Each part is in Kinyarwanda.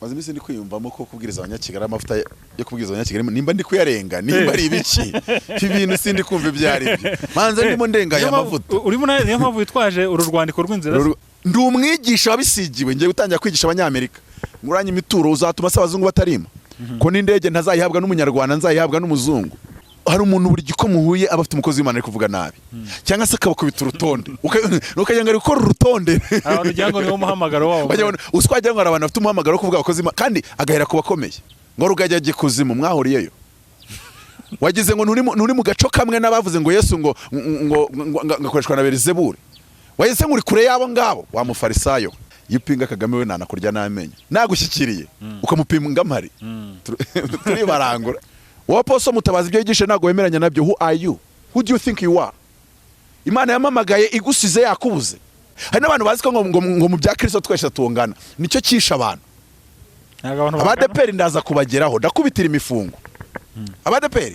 maze imisi ndi kwiyumvamo ko kubwiriza abanyakigali amavuta yo kubwiriza abanyakigali nimba ndi kuyarenga nimba ari ibiki ibintu sindi kumva ibyari byo manze ndimo ndenga ya mavuta urimo niyo mpamvu witwaje uru rwandiko rw'inzira ndi umwigisha wabisigiwe ngiye gutangira kwigisha abanyamerika nguranye imituro uzatuma se abazungu batarima ko n'indege ntazayihabwa n'umunyarwanda nzayihabwa n'umuzungu hari umuntu buri giko muhuye aba afite umukozi w'Imana ari kuvuga nabi cyangwa se akabakubita urutonde ukajya ngo ari gukora urutonde abantu cyangwa niwo muhamagaro wabo uswagira ngo abantu bafite umuhamagaro wo kuvuga abakozi kandi agahera ku bakomeye ngo rugajya gikuzimu mwahuriyeyo wagize ngo nturi mu gaco kamwe n'abavuze ngo Yesu ngo ngakoreshwa na Beelzebuli wahise ngo uri kure yabo ngabo wa mufarisayo yipinga Kagame we nanakurya n'amenyo nagushyikiriye ukamupinga mpari turi barangura Waposo Mutabazi ibyo yigisha nago wemeranya nabyo. Who are you? Who do you think you are? Imana yamamagaye igusize yakubuze. Hari n'abantu bazi ko ngo mu bya Kristo twese tungana. Nicyo kisha abantu. ADEPR ndaza kubageraho ndakubitira imifungo. ADEPR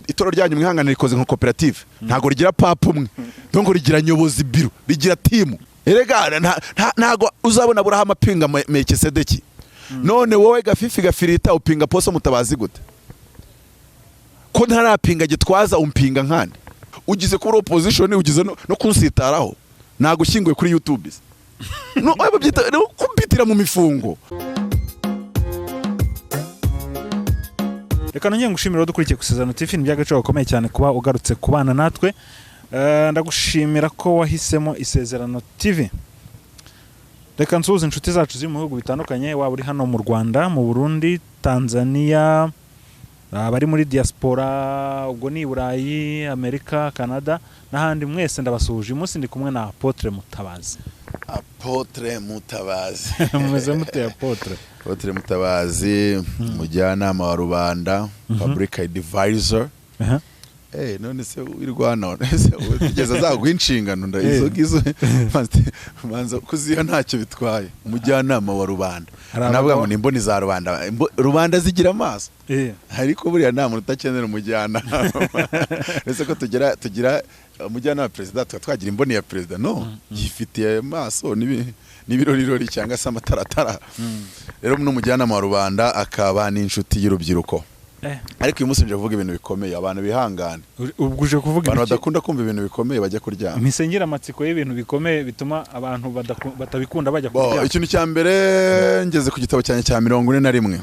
itoro ryanyu mwihangana rikoze nka koperative ntago rigira papa umwe donc rigira nyobozi biro rigira team. Erega ntago uzabona Abraham apinga Melkisedeki. None wowe gafifi gafirita upinga Poso Mutabazi gute? Ko ntarapinga gitwaza umpinga nkande. Ugize kuri opposition ugize no kunsitaraho. Nagushyinguye kuri YouTube. No ababyita kumpitira mu mifungo. Reka nongeye ngushimira dukurikiye ku ISEZERANO TV by'agaciro gakomeye cyane kuba ugarutse kubana natwe. Ndagushimira ko wahisemo ISEZERANO TV. Reka nsuhuze inshuti zacu ziri mu bihugu bitandukanye waba uri hano mu Rwanda, mu Burundi, Tanzania, bari muri diaspora, ubwo ni Burayi, Amerika, Canada n'ahandi mwese ndabasuhuje. Umunsi ndi kumwe na Apotre Mutabazi. Apotre Mutabazi. Mumeze mute Apotre? Apotre Mutabazi, mujyanama wa rubanda, public advisor. None se wirwana se ugeze azagwinshingano ndayizo manza kuziha ntacyo bitwaye umujyanama wa rubanda navuga ngo nimboni za rubanda zigira amaso ariko buriya nta muntu utakenera umujyanama ese ko tugira umujyanama wa president twagira imboni ya president no yifitiye amaso nibirorirori cyangwa se amataratara rero n'umujyanama wa rubanda akaba n'inshuti y'urubyiruko. Ariko uyu munsi nje kuvuga ibintu bikomeye abantu bihangane. Ubwuje kuvuga abantu badakunda kumva ibintu bikomeye bajya kuryama. Misengera amatsiko y'ibintu bikomeye bituma abantu batabikunda bajya kuryama. Ikintu cya mbere ngeze ku gitabo cyane cya 41.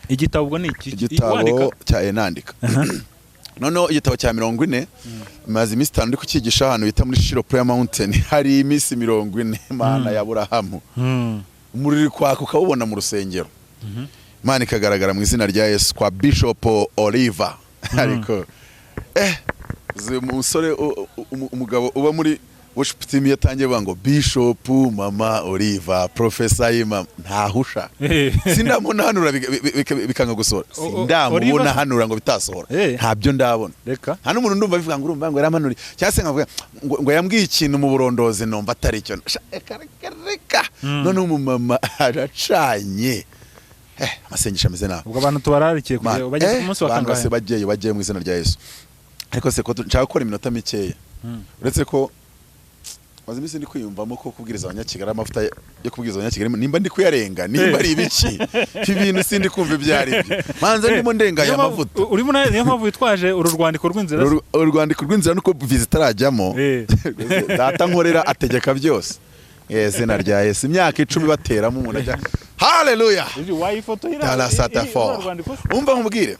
Igitabo ubwo ni iki? Igitabo cya nandika. Noneho igitabo cya 40 maze iminsi 5 ndi kukigisha ahantu bita muri Shiro Prayer Mountain hari iminsi 40 Mana ya Aburahamu. Umuriri kwako ukabubona mu rusengero. Imana ikagaragara mu izina rya Yesu kwa Bishop Oliver. Ariko umusore umugabo uba muri worship team yatangiye bango Bishop Mama Oliver Professor Ima ntahusha. Sindamubona hanura bikanga gusora. Sindamubona hanura ngo bitasohora. Ntabyo ndabona. Reka. Hano umuntu ndumva bivuga ngo urumva ngo yaramanuri. Cyase nkavuga ngo yambwiye ikintu mu burondozi nomba atari cyo. Reka. None umumama aracanye. Amasengesho ameze nabi. Ubwo abantu tubararikiye kujya bajye ku munsi wa kangahe? Bagiye mu izina rya Yesu. Ariko se ko nshaka gukora iminota mikeya. Uretse ko maze imisi ndi kwiyumvamo ko kubwiriza abanyakigali amavuta yo kubwiriza abanyakigali nimba ndi kuyarenga nimba ari ibiki ibintu sindi kumva ibyari byo manze ndimo ndenga ya mavuta. Urimo niyo mpamvu witwaje uru rwandiko rw'inzira. Urwandiko rw'inzira nuko visit arajyamo. Data nkorera ategeka byose. Izina rya Yesu imyaka 10 bateramo umuntu ajya haleluya. Why photo ira? Umva nkubwire.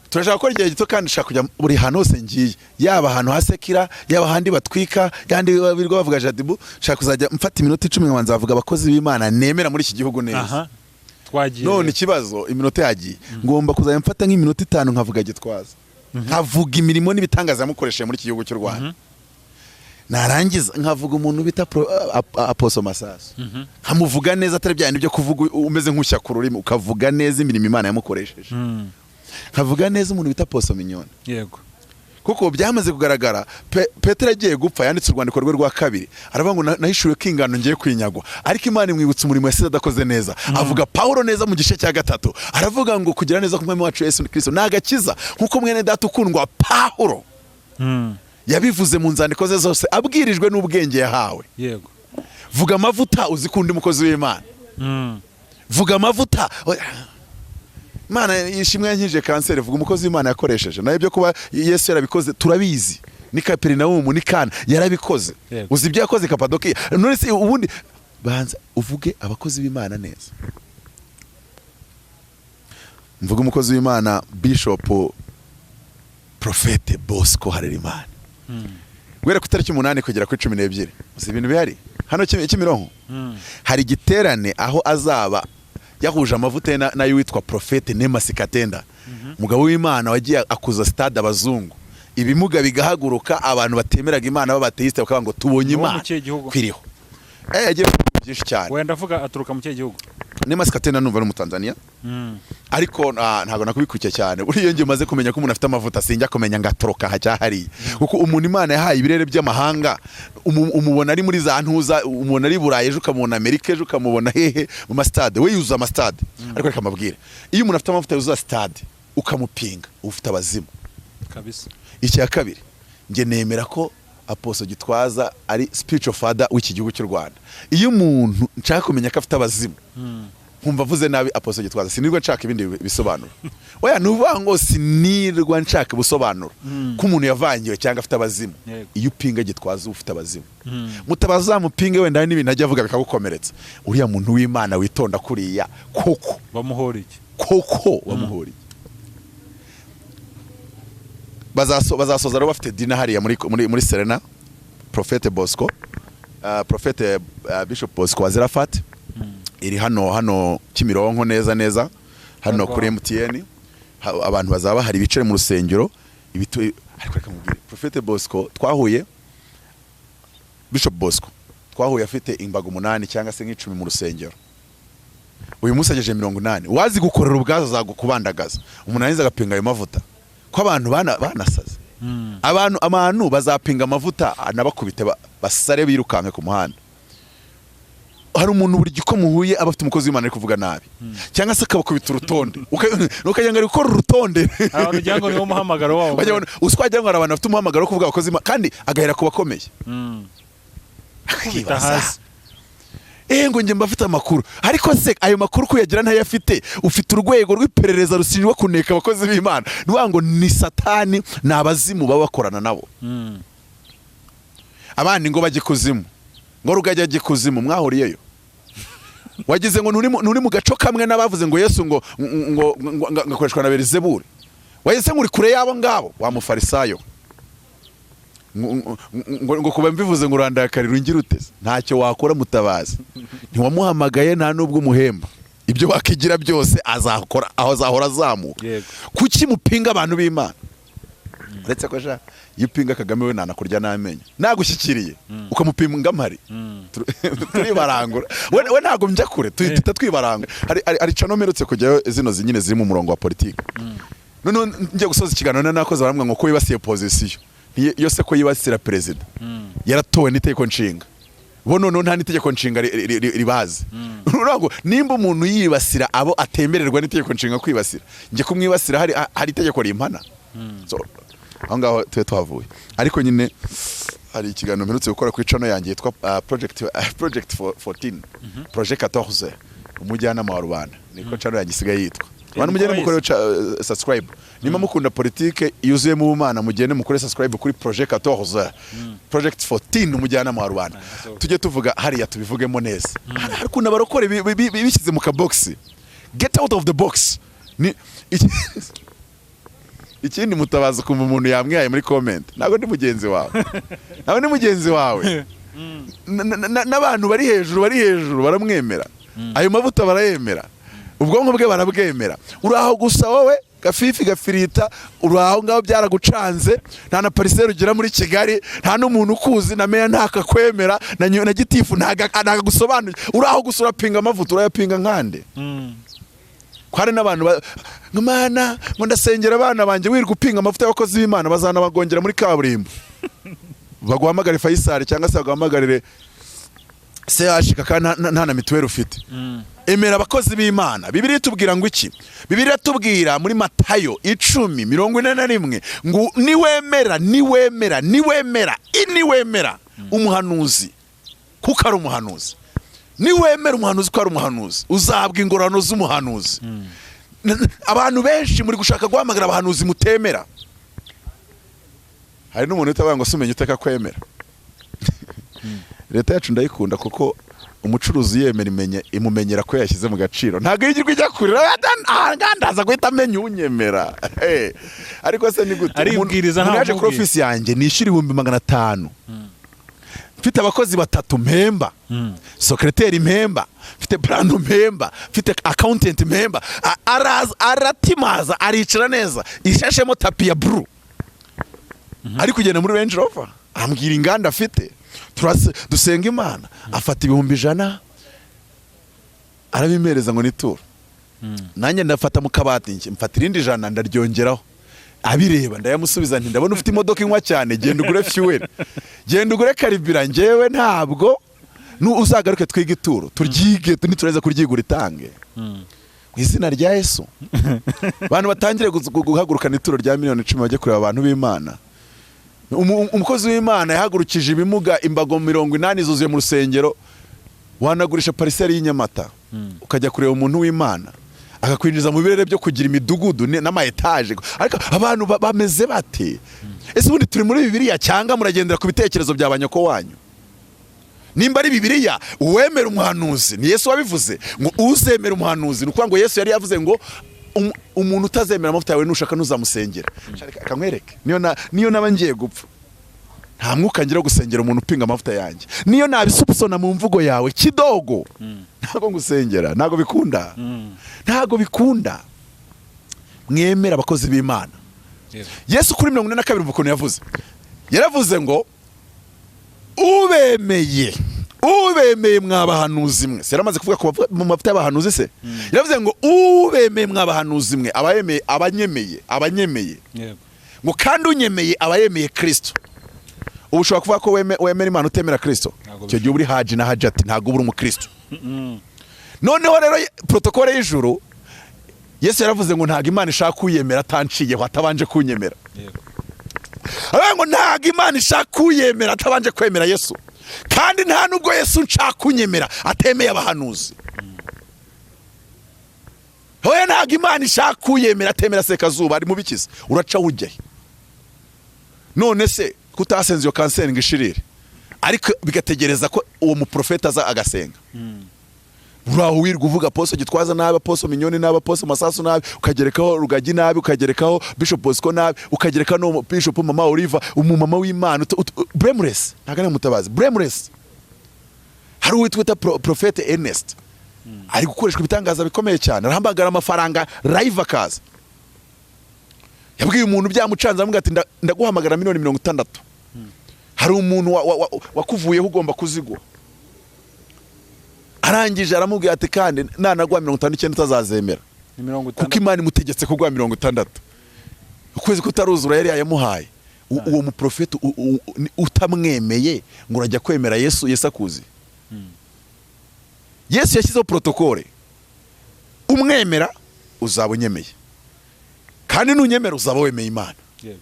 Turashaka ko igihe gito kandi shaka kujya buri hantu hose ngiye yaba ahantu hasekira yaba handi batwika kandi birwa bavuga jadibu shaka kuzajya mfata iminota 10 nkabanza bavuga abakozi b'Imana nemera muri iki gihugu neza. Twagiye. None ikibazo iminota yagiye ngomba kuzajya mfata nk'iminota 5 nkavuga gitwaza. Nkavuga imirimo n'ibitangaza yamukoresheje muri iki gihugu cy'u Rwanda. Narangiza nkavuga umuntu bita Aposo Masasu. Nkamuvuga neza atari bya byo kuvuga umeze nk'ushya ku rurimi ukavuga neza imirimo Imana yamukoresheje. Nkavuga neza umuntu bita Poso Minyoni. Yego. Kuko byamaze kugaragara Petero agiye gupfa yanditse urwandiko rwe rwa kabiri aravuga ngo nahishuye ko ingano ngiye kwinyagwa ariko Imana imwibutsa umurimo yasize adakoze neza. Avuga Paulo neza mu gice cya 3 aravuga ngo kugira neza ku mwami wacu Yesu Kristo nagakiza nkuko mwene data ukundwa Paulo yabivuze mu nzandiko ze zose abwirijwe n'ubwenge yahawe. Yego. vuga amavuta uzikundi umukozi w'Imana. Vuga amavuta Imana yishimwe yankije kanseri, vuga umukozi w'Imana yakoresheje. Nayo byo kuba Yesu yarabikoze turabizi. Ni Kaperinaumu ni Kana yarabikoze. Uzi ibyo yakoze Kapadokiya. None se ubundi banza uvuge abakozi b'Imana neza. Mvuga umukozi w'Imana Bishop Prophete Bosco Harerimana. Guhera ku itariki 8 kugera ku 12. Uzi ibintu bihari hano Kimironko. Hari igiterane aho azaba yahuje amavuta na witwa Prophete Nemasi Katenda. Mugabo w'Imana wagiye akuza stade abazungu. Ibimuga bigahaguruka, abantu batemeraga Imana b'abateiste bakavuga ngo tubonye Imana kwiriho. Yagiye byinshi cyane. Wenda avuga aturuka mu cye gihugu. Nemasi Katenda numva no mu Tanzania. Ariko ntago nakubikuke cyane. Uriyo ngiye maze kumenya ko umuntu afite amavuta sinjya kumenya ngatoroka hacyahari. Kuko umuntu Imana yahaye ibirere by'amahanga, umubona ari muri za ntuza, umuntu ari Burayi ejo ukamubona Amerika ejo ukamubona hehe mu mastade. We yuza amastade. Ariko reka mabwire. Iyo umuntu afite amavuta yuza stade ukamupinga ufite abazimu. Kabisa. Icya kabiri nge nemera ko Apostle Gitwaza ari spiritual father w'iki gihugu cy'u Rwanda. Iyo umuntu nshaka kumenya ko afite abazimu nkumva vuze nabi Apostle Gitwaza sinirwa nshaka ibindi bisobanuro. Oya nuvuga ngo sinirwa nshaka busobanuro ko umuntu yavangiwe cyangwa afite abazimu. Iyo upinga Gitwaza ufite abazimu Mutabazi zamupinge wenda n'ibintu ajya avuga bikagukomeretsa. Uriya muntu w'Imana witonda kuriya koko bamuhora iki? Koko bamuhora iki? Bazasoza rero bafite dina hariya muri Serena Prophete Bosco Prophete Bishop Bosco Wazirafat iri hano Kimironko neza hano kuri MTN. Abantu bazaba hari bicare mu rusengero ariko reka mubwire Prophete Bosco twahuye Bishop Bosco twahuye afite imbago 8 cyangwa se nk'icumi mu rusengero. Uyu munsi ageje 80 wazi gukorera ubwazo zagukubandagaza umuntu arinze agapinga ayo mavuta ko abantu banasaze. Abantu bazapinga amavuta anabakubite basare birukanke ku muhanda. Hari umuntu buri giko muhuye abafite umukozi w'Imana ari kuvuga nabi cyangwa se akabakubita urutonde ukajya ngari gukora urutonde abantu ryango niwo muhamagaro wabo uswajya ngo abantu bafite umuhamagaro kuvuga abakozi w'Imana kandi agahera kubakomeye. Akubita hasi. Ngo nge mbafite amakuru ariko se ayo makuru ko yagira ntayo afite ufite urwego rw'iperereza rushinjwa kuneka abakozi b'Imana. Nuvuga ngo ni satani nabazimu baba bakorana nabo. Abandi ngo bajye kuzimu ngo rugajya gikuzimu mwahuriyeyo. Wagize ngo nuri mu gaco kamwe n'abavuze ngo Yesu ngo ngakoreshwa na Beelzebuli. Wahise nguri kure yabo ngabo wa mufarisayo. Ngo kuba mbivuze ngo urandakarira ungira uteze ntacyo wakora Mutabazi. Ntiwamuhamagaye nta nubwo umuhemba. Ibyo wakigira byose azakora aho azahora azamuka. Kuki mupinga abantu b'Imana? Uretse ko sha yipinga Kagame we nanakurya n'amenyo nagushyikiriye ukamupinga mpari turi barangura we ntago njya kure tuhita twibaranga. Ari cano merutse kujyayo zino zinyine ziri mu murongo wa politiki. None ngiye gusoza ikiganiro nakoze baramwe ngo ko yibasiye position iyo se ko yibasira president yaratowe n'itegeko nshinga bo none nta n'itegeko nshinga ribazi. Nurago nimba umuntu yibasira abo atembererwa n'itegeko nshinga kwibasira ngiye kumwibasira hari itegeko rimpana. So aho ngaho tuwe twavuye ariko nyine hari ikiganiro mperutse gukora ku icano yanjye yitwa project 14 project 14 umujyanama wa rubanda niko cano yanjye isigaye yitwa. Abantu mugende mukore subscribe nima mukunda politike yuzuye mu bumana mugende mukore subscribe kuri project 14 project 14 umujyanama wa rubanda. Tujye tuvuga hariya tubivugemo neza. Hari kuna barokore bishyize mu kabox. Get out of the box. Ni ikindi Mutabazi kumva umuntu yamwihaye muri comment nago ndi mugenzi wawe nawe ni mugenzi wawe n'abantu bari hejuru baramwemera ayo mavuta barayemera ubwonko bwe barabwemera. Uraho gusa wowe gafifi gafirita uraho ngaho byaragucanze nta na pariseri ugira muri Kigali nta n'umuntu ukuzi na meya ntakakwemera na gitifu ntagagusobanura. Uraho gusa urapinga amavuta urayapinga nkande. Kwari n'abantu Mana ngo ndasengera abana banje wirwa upinga amavuta y'abakozi b'Imana bazana bagongera muri kaburimbo baguhamagare Faisal cyangwa se baguhamagarire CHK kandi nta na mituweli ufite. Emera abakozi b'Imana. Bibiliya itubwira ngo iki? Bibiliya itubwira muri Matayo 10:41 ngo niwemera umuhanuzi kuko ari umuhanuzi. Niwemera umuhanuzi ko ari umuhanuzi uzahabwa ingororano z'umuhanuzi. Abantu benshi muri gushaka guhamagara abahanuzi mutemera. Hari n'umuntu utavuga ngo sumenye uteka kwemera. Leta yacu ndayikunda kuko umucuruzi yemera imumenyera ko yashyize mu gaciro. Ntago yigirwa ijya kurira ngandaza guhita amenya unyemera. Ariko se ni gute? Aribwiriza nta yaje kuri office yanjye nishyura 500. Mfite abakozi 3 mpemba. Secretary mpemba, mfite brand mpemba, mfite accountant mpemba. Aratimaza aricara neza. Ishashemo tapi ya blue. Ari kugenda muri Range Rover. Ambwira inganda afite. Dusenga Imana afata 100,000 arabimereza ngo nituro. Nanjye ndafata mu kabati nje mfatira indi 100 ndaryongeraho. Abireba ndayamusubiza nti ndabona ufite imodoka inywa cyane genda ugure fuel. Genda ugure karibira njyewe ntabwo uzagaruke twiga ituro turyige nitureza kuryigura itange. Mu izina rya Yesu. Abantu batangire guhagurukana ituro rya 10,000 bajye kureba abantu b'Imana. Umukozi w'Imana yahagurukije ibimuga imbago 80 zuzuye mu rusengero. Wanagurisha pariseri y'Inyamata ukajya kureba umuntu w'Imana akakwinjiza mu birere byo kugira imidugudu n'ama etage. Ariko abantu bameze bate? Ese ubundi turi muri Bibiliya cyangwa muragendera ku bitekerezo by'abanyoko wanyu? Nimba ari Bibiliya uwemera umuhanuzi ni Yesu wabivuze ngo uzemera umuhanuzi nuko ngo Yesu yari yavuze ngo umuntu utazemera amavuta yawe nushaka nuzamusengera. Akamwereke niyo naba ngiye gupfa nta mwuka ngira gusengera umuntu upinga amavuta yanjye. Niyo nabisubsona mu mvugo yawe kidogo ntago ngusengera ntago bikunda. Ntago bikunda. Mwemera abakozi b'Imana. Yesu kuri 42 ubukono yavuze. Yaravuze ngo ubemeye mwabahanuzi mwe. Seramaze kuvuga ko mu mavuta y'abahanuzi se. Yaravuze ngo ubemeye mwabahanuzi mwe abanyemeye. Ngo kandi unyemeye abayemeye Kristo. Ubushobora kuvuga ko wemera Imana utemera Kristo. Cyo gihe uri haji na hajati ntago uri umukristo. Noneho rero protokole y'ijuru Yesu yaravuze ngo ntago Imana ishaka kuyemera atanciyeho atabanje kunyemera. Ngo ntago Imana ishaka kuyemera atabanje kwemera Yesu. Kandi nta nubwo Yesu nshaka kunyemera atemeye abahanuzi. Hoya ntago Imana ishaka kuyemera atemera Sekazuba ari mu bikiza. Uraca ujyahe. None se kutasenze yo kanseri ngishirire. Ariko bigategereza ko uwo muprofeta aza agasenga. Uraho wirwa uvuga Apostle Gitwaza nabi, Apostle Minyoni nabi, Apostle Masasu nabi, ukagerekaho Rugagi nabi, ukagerekaho Bishop Bosco nabi, ukagereka no Bishop Mama Oliver, umumama w'Imana blameless. Nagana Mutabazi blameless. Hari uwitwa Prophet Ernest. Ari gukoreshwa ibitangaza bikomeye cyane. Arahambagara amafaranga live akaza. Yabwiye umuntu byamucanza amuga ati ndaguhamagara 60,000. Hari umuntu wakuvuyeho ugomba kuzigwa. Arangije aramubwira ati kandi nanagwa 59 utazazemera. Kuko Imana imutegetse kugwa 60. Ukwezi kutaruzura yari yamuhaye. Uwo muprofeti utamwemeye ngo urajya kwemera Yesu akuzi. Yesu yashyizeho protokole. Umwemera uzabonyemeye. Kandi nunyemera uzaba wemeye Imana. Yego.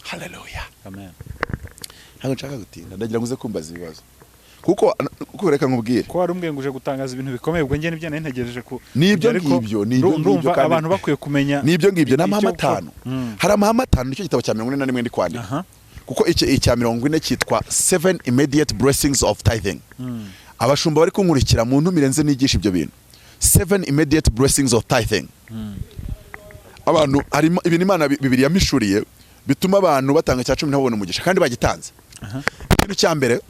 Hallelujah. Amen. Ntabwo nshaka gutinda ndagira ngo uze kumbaza ibibazo. Kuko reka nkubwire. Ko wari umbwenguje gutangaza ibintu bikomeye ubwo ngiye nibyo ntegereje ku. Nibyo ngibyo abantu bakwiye kumenya. Nibyo ngibyo n'amahame 5. Hari amahame 5 nicyo gitabo cya 41 ndi kwandika. Kuko icya 40 cyitwa 7 immediate blessings of tithing. Abashumba bari kunkurikira mu ntumire nze nigisha ibyo bintu. 7 immediate blessings of tithing. Abantu harimo ibintu Imana Bibiliya mishuriye bituma abantu batanga cya 10 ntabone umugisha kandi bagitanze. Ikintu cya mbere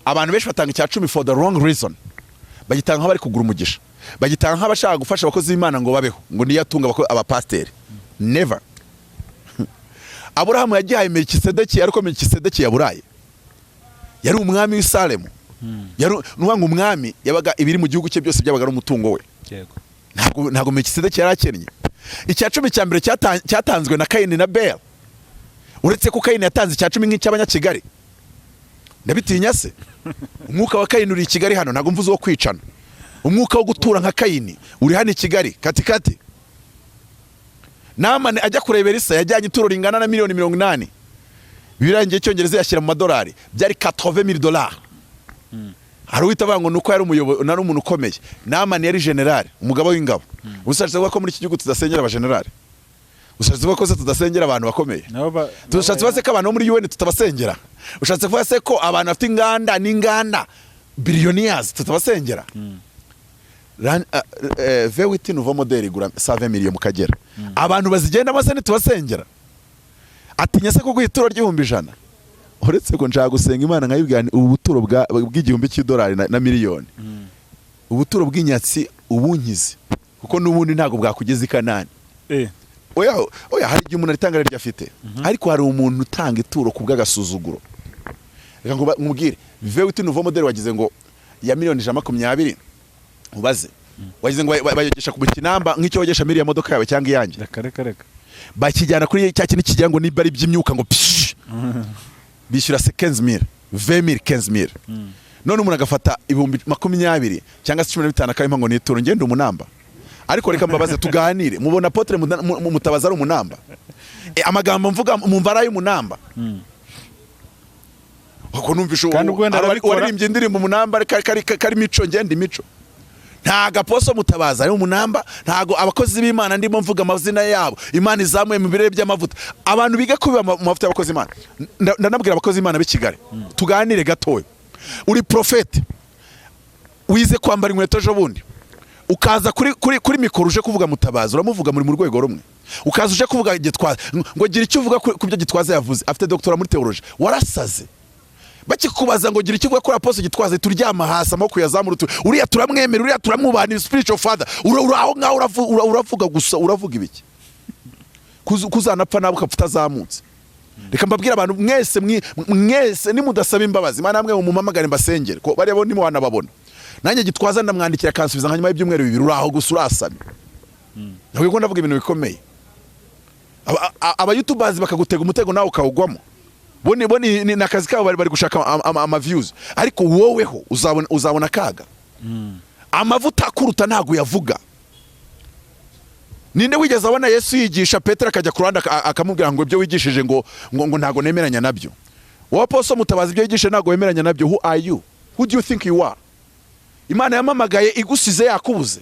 abantu benshi batanga cya 10 for the wrong reason. Bagitanga bari kugura umugisha. Bagitanga abashaka gufasha abakozi b'Imana ngo babeho ngo niyatunga abapasteri. Never. Aburahamu yagihaye Melkisedeki ariko Melkisedeki yaburaye. Yari umwami w'i Salemu. Yari nuwanga umwami yabaga ibiri mu gihugu cye byose byabaga ari umutungo we. Yego. Ntago Melkisedeki yari akennye. Icya 10 cya mbere cyatanzwe na Kayini na Bel. Uretse ko Kayini yatanze icya 10 nk'icy'abanyakigali. Ndabitinya se. Umwuka wa Kayini uri i Kigali hano ntago mvuze wo kwicana. Umwuka wo gutura nka Kayini uri hano i Kigali katikati. Namane ajya kurebera Isa yajyanye ituro ringana na $80,000. Birangiye Cyongereza yashyira mu madolari byari $80,000. hari uwita avuga ngo nuko yari umuyobozi nari umuntu ukomeye namani yari general umugabo w'ingabo ushatse kuvuga ko muri iki gihugu tudasengera abagenerali ushatse kuvuga ko se tudasengera abantu bakomeye ushatse kuvuga se ko abantu bo muri UN tutabasengera ushatse kuvuga se ko abantu bafite inganda n'inganda billionaires tutabasengera V8 nouveau modèle igura 120 millions mu Kagera abantu bazigenda bose ntitubasengera atinya se ko guhituro ry'ibihumbi 100 uretse ko nshaka gusenga Imana nkayibwira ubu buturo bw'igihumbi cy'idolari na miliyoni ubuturo bw'inyatsi ubunkize kuko n'ubundi ntago bwakugeza ikanani oya hari igihe umuntu aritanga ryo afite ariko hari umuntu utanga ituro ku bw'agasuzuguro reka nkubwire V8 nouveau modèle wagize ngo ya miliyoni 120 ubaze wagize ngo bayogesha ku kinamba nk'icyo wogesha miliyoni modoka yawe cyangwa iyanjye reka bakijyana kuri cya kintu kigira ngo niba ari by'imyuka ngo bishyura 15000 20000 15000 none umuntu agafata ibihumbi 20 cyangwa 15 akayimpa ngo nituro ngende umunamba ariko reka mbabaze tuganire mubona apotre Mutabazi ari umunamba amagambo mvuga mumva ari umunamba uko numvisho waririmbye indirimbo umunamba kari mico ngende mico ntago aposo Mutabazi ari umunamba ntago abakozi b'Imana ndimo mvuga amazina yabo Imana izamuye mu birere by'amavuta abantu biga kuba mu mavuta y'abakozi Imana ndanabwira abakozi Imana b'i Kigali tuganire gatoya uri profete wize kwambara inkweto ejo bundi ukaza kuri mikoro uje kuvuga Mutabazi uramuvuga muri mu rwego rumwe ukaza uje kuvuga Gitwaza ngo gira icyo uvuga ku byo Gitwaza yavuze afite doctora muri theology warasaze bakikubaza ngo gira icyo uvuga kuri apostle Gitwaza turyama hasi amako yazamura uriya turamwemera uriya turamwubana spiritual father uraho ngaho uravuga gusa uravuga ibiki kuzanapfa nabo kapfuta zamutse reka mbabwira abantu mwese nimudasaba imbabazi Imana namwe mumamagare mbasengere ko bari abo nimo wanababona nanjye Gitwaza ndamwandikira kansubiza nkanyuma y'ibyumweru 2 uraho gusa urasame ntabwo ndavuga ibintu bikomeye aba YouTubers bakagutega umutego nawe ukawugwamo boni ni nakazi kabo bari gushaka ama views ariko woweho uzabona kaga amavuta kuruta ntago yavuga ninde wigeze abona Yesu yigisha Petero akajya kuranda akamubwira ngo ibyo wigishije ngo ntago nemeranya nabyo wowe apostle Mutabazi ibyo yigisha ntago wemeranya nabyo who are you who do you think you are Imana yamamagaye igusize yakubuze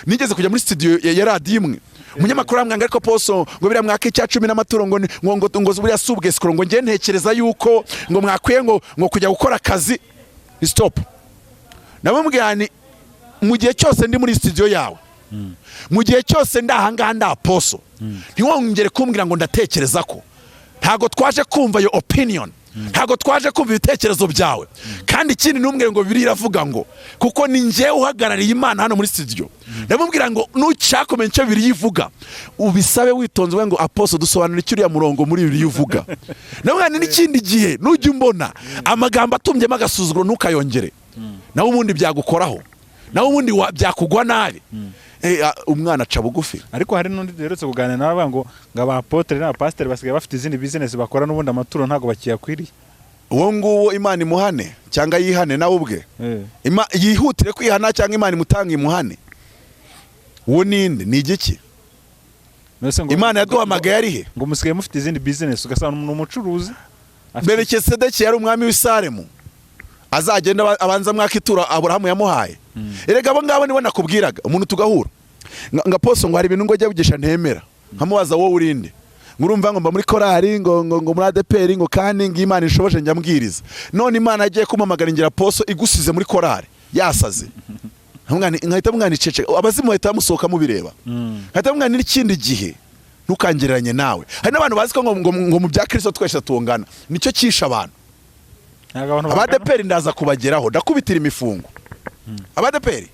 nigeze kujya muri studio ya radio imwe umunyamakuru amwanga ariko poso ngo bira mwaka icya 10 n'amaturo ngo buriya subwe skoro ngo nge ntekereza yuko ngo mwakwiye ngo kujya gukora akazi stop nabamubwira ni mu gihe cyose ndi muri studio yawe mu gihe cyose ndahanga nda poso ntiwongere kumbwira ngo ndatekereza ko ntago twaje kumva yo opinion ntago twaje kumva ibitekerezo byawe kandi ikindi numwe ngo biriravuga ngo kuko ni nje uhagarariye Imana hano muri studio ndamubwira ngo nucyakomeye cyo birivuga ubisabe witonze we ngo apostle dusobanura icyo uriya murongo muri birivuga namwana n'ikindi gihe nujye umbona amagambo atumbyemo agasuzuguro nukayongere nawe ubundi byagukoraho nawe ubundi byakugwa nabi umwana aca bugufi ariko hari n'undi deretse kuganira n'aba ngo abapotre n'abapastor basigaye bafite izindi business bakora n'ubundi amaturo ntago bakiyakwiriye uwo nguwo Imana imuhane cyangwa yihane nawe ubwe yihutire kwihana cyangwa Imana imutanga imuhane uwo ninde ni igiki Imana yaduhamagaye ari he ngo musigaye mufite izindi business ugasanga n'umucuruzi Melkisedeki yari umwami w'Isalemu azagenda abanza mwakitura Aburahamu yamuhaye erega abo ngabo nibo nakubwiraga umuntu tugahura ngaposo ngo hari ibintu ngo ajya bugisha ntemera nkamubaza wowe urinde ngurumva ngo mba muri korari ngo muri ADEPR ngo kandi ng'Imana ishoboshe njya mbwiriza none Imana agiye kumamagara ngira poso igusize muri korari yasaze nkahita mwana icece abazimu bahita bamusohoka mubireba nkahita mwana n'ikindi gihe ntukangereranye nawe hari n'abantu bazi ko ngo mu bya Kristo twese tungana nicyo kisha abantu ADEPR ndaza kubageraho ndakubitira imifungo ADEPR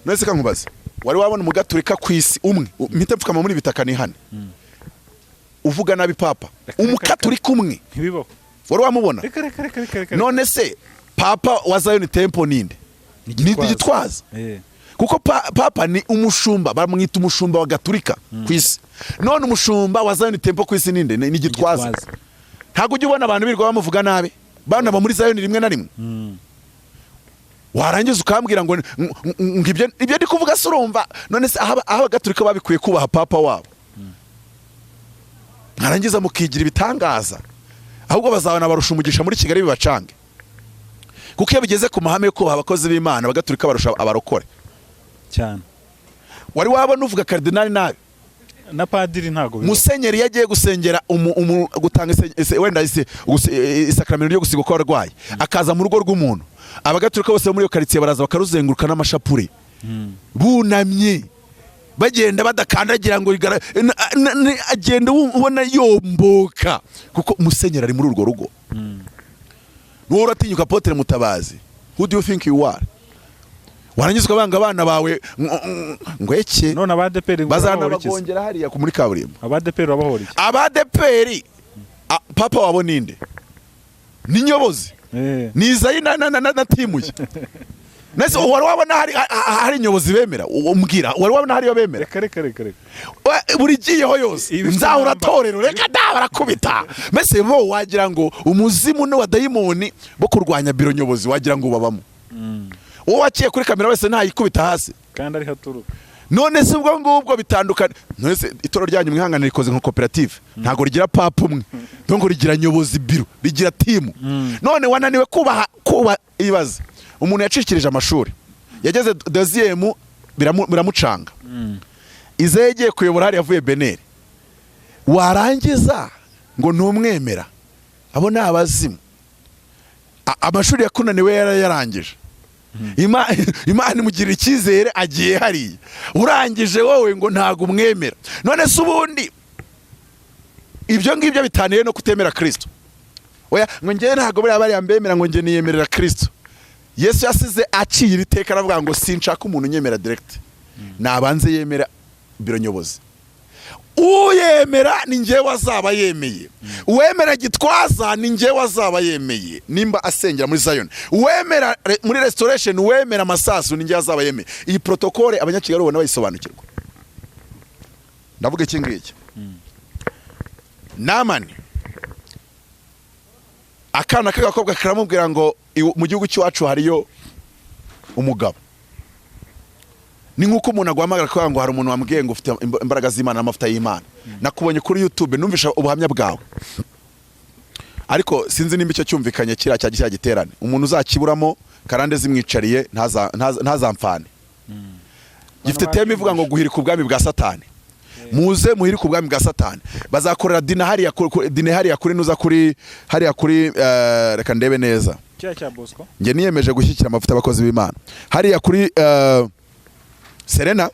nese kankubaza wari wabona umugaturika kwisi umwe mpita mfukama muri bitaka ni hane uvuga nabi papa umukaturika umwe ntibibaho wari wamubona none se papa wa Zion Temple ninde ni Gitwaza kuko papa ni umushumba bamwita umushumba wa gaturika kwisi none umushumba wa Zion Temple kwisi ninde ni Gitwaza ntago ujye ubona abantu birwa bamuvuga nabi bana ba muri Zion rimwe na rimwe warangiza ukambwira ngo ibyo ndi kuvuga surumva none se aho gaturika babikuye kubaha papa wabo narangiza mukigira ibitangaza ahubwo bazabana barusha umugisha muri Kigali bibacange kuko iyo bigeze ku mahame yo kubaha abakozi b'Imana bagaturika barusha abarokore cyane. wari wabona uvuga karidinali nabi Na padiri ntago musenyeri yagiye gusengera gutanga wenda isakramento ryo gusiga ko arwaye akaza mu rugo rw'umuntu abagaturika bose muri iyo quartier baraza bakaruzenguruka n'amashapuri bunamye bagenda badakandagira ngo agenda ubona yomboka kuko musenyeri ari muri urwo rugo. Nuwo uratinyuka Apotre Mutabazi, who do you think you are? Waranyuzwa banga abana bawe ngweke none ADEPR bazana bagongera hariya ku muri kaburimbo. ADEPR babahora iki? ADEPR papa wabo ninde? Ni nyobozi. Nizayi na timuye. Nese wari wabona hari nyobozi bemera umbwira wari wabona hari bemera reka buri giyeho yose nzahura torero reka da barakubita mbese bo wagira ngo umuzimu no wa dayimoni bo kurwanya biro nyobozi wagira ngo babamo. Uwo wakiye kuri kamera wese ntayikubita hasi kandi ari haturuka. None se ubwo ngubwo bitandukana. None se itoro ryanyu mwihangana rikoze nka koperative ntago rigira papa umwe ndongo rigira nyobozi biro rigira timu. None wananiwe kuba ibaze umuntu yacikirije amashuri yageze deuxième biramucanga izegeye kuyobora hari yavuye Beneri warangiza ngo ntumwemera abo ni abazimu amashuri yakunaniwe yarangije Imana imugira icyizere agiye hariya urangije wowe ngo ntago umwemera. None se ubundi ibyo ngibyo bitaniye no kutemera Kristo oya ngo ngiye ntago bari abari ambemera ngo ngiye niyemerera Kristo. Yesu yasize aciye ibiteka aravuga ngo sinshaka umuntu unyemera direct nabanze yemera biro nyobozi. Uyemera ni ngiye wazaba yemeye uwemera gitwaza ni ngiye wazaba yemeye nimba asengera muri Zion uwemera muri restoration uwemera masasu ni ngiye wazaba yemeye. Iyi protocole abanyakigali ubona bayisobanukirwa. Ndavuga iki ngiki Namani akana k'agakobwa karamubwira ngo mu gihugu cy'iwacu hariyo umugabo. Ni nkuko umuntu agwamagara ko ngo hari umuntu wambwiye ngo ufite imbaraga z'Imana n'amafuta y'Imana. Nakubonye kuri YouTube numvisha ubuhamya bwawe. Ariko sinzi nimba icyo cyumvikanye kira cya giterane. Umuntu uzakiburamo karande zimwicariye ntazamfane. Gifite teme ivuga ngo guhirika ubwami bwa Satani. Muze muhirika ubwami bwa Satani. Bazakorera dina hariya kuri nuza kuri hariya kuri reka ndebe neza. Cya Bosco. Nge niyemeje gushyikira amafuta abakozi b'Imana. Hariya kuri Serena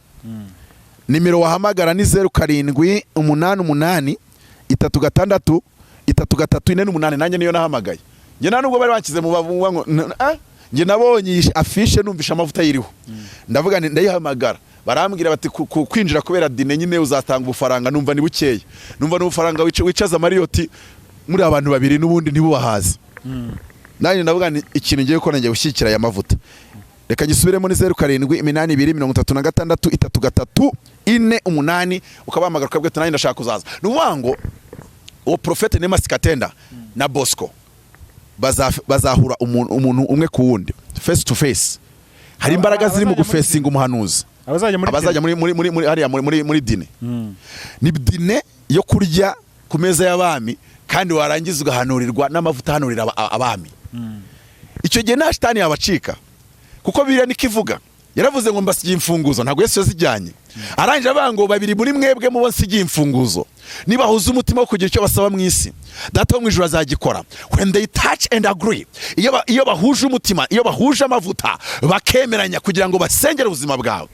nimero wahamagara ni 0788 36 33 nanjye niyo nahamagaye. Nge nubwo bari bakize mu bavuga ngo nge nabonye afishe numvisha amavuta yiriho. Ndavuga ndayihamagara barambwira bati kwinjira kubera dine nyine uzatanga ubufaranga numva ni bukeye. Numva n'ubufaranga wicaza Mariyoti muri abantu babiri nubundi ntibubahaze. Nanjye ndavuga ni ikintu ngiye ko nanjye gushyikira aya mavuta. Reka gisubiremo ni 07823634 ukabahamagara ukabwira nanjye ndashaka kuzaza. Nuwango uwo profete Nema Sikatenda na Bosco bazahura umuntu umwe ku wundi face to face. Hari imbaraga ziri mu gufesinga umuhanuzi. Abazajya muri hariya muri dine. Ni dine yo kurya ku meza y'abami kandi warangiza ugahanurirwa n'amavuta hanurira abami. Icyo gihe nta shitani yabacika kuko biriya nikivuga yaravuze ngo mbasigiye imfunguzo ntago Yesu yazijyanye. Arangije abango babiri muri mwebwe mu bonsigiye imfunguzo niba huza umutima wo kugira icyo basaba mu isi data wo mwijuru azagikora. When they touch and agree, iyo bahuje umutima, iyo bahuje amavuta bakemeranya kugira ngo basengere ubuzima bwawe,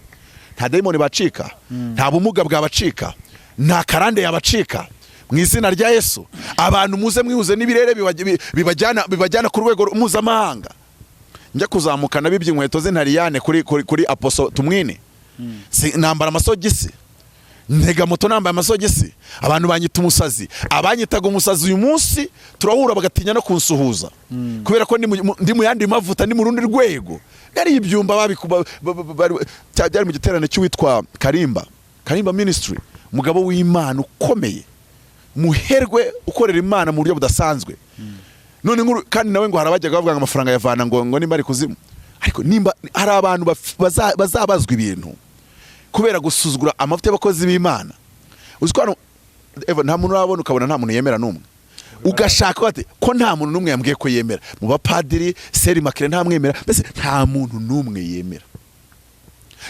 nta demoni bacika, nta bumuga bwabacika, nta karande yabacika. Mu izina rya Yesu abantu muze mwihuze n'ibirere bibajyana ku rwego mpuzamahanga. Njya kuzamuka nabibye inkweto ze ntariyane kuri Aposo Tumwine. Nambara amasogisi. Ntega moto nambaye amasogisi. Abantu banyita umusazi. Abanyitaga umusazi uyu munsi turahura bagatinya no kunsuhuza. Kubera ko ndi mu yandi mavuta ndi mu rundi rwego. Yari ibyumba babikuba cyari mu giterane cy'uwitwa Karimba Ministry. Mugabo w'Imana ukomeye. Muherwe ukorera Imana mu buryo budasanzwe. None nkuru kandi nawe ngo harabajyaga bavuga amafaranga yavana ngo nimba ari kuzimu. Ariko nimba hari abantu bazabazwa ibintu kubera gusuzugura amavuta y'abakozi b'Imana. Uziko nta muntu urabona ukabona nta muntu yemera numwe. ugashaka bate ko nta muntu numwe yambwiye ko yemera mu bapadiri seri makire nta mwemera mbese nta muntu numwe yemera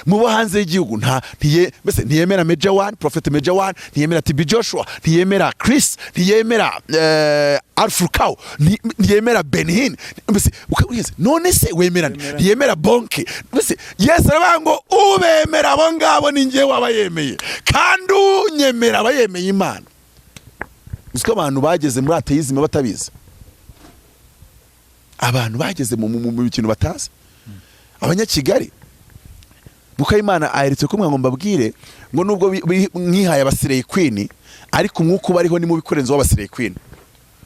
mu bo hanze y'igihugu mbese ntiyemera Major One, Prophet Major One, ntiyemera TB Joshua, ntiyemera Chris, ntiyemera Alfrukao, ntiyemera Benhin, mbese ukabwiza none se wemera ntiyemera Bonke, mbese Yesu aravuga ngo ubemera abo ngabo ni njye wabayemeye kandi unyemera abayemeye Imana. Uziko abantu bageze muri atheism batabizi, abantu bageze mu bintu batazi. Abanyakigali Mukayimana aheretse ko ngo mbabwire ngo nubwo mwihaye abasireye queen ariko umwuka bariho ni mu bikorenzo w'abasireye queen.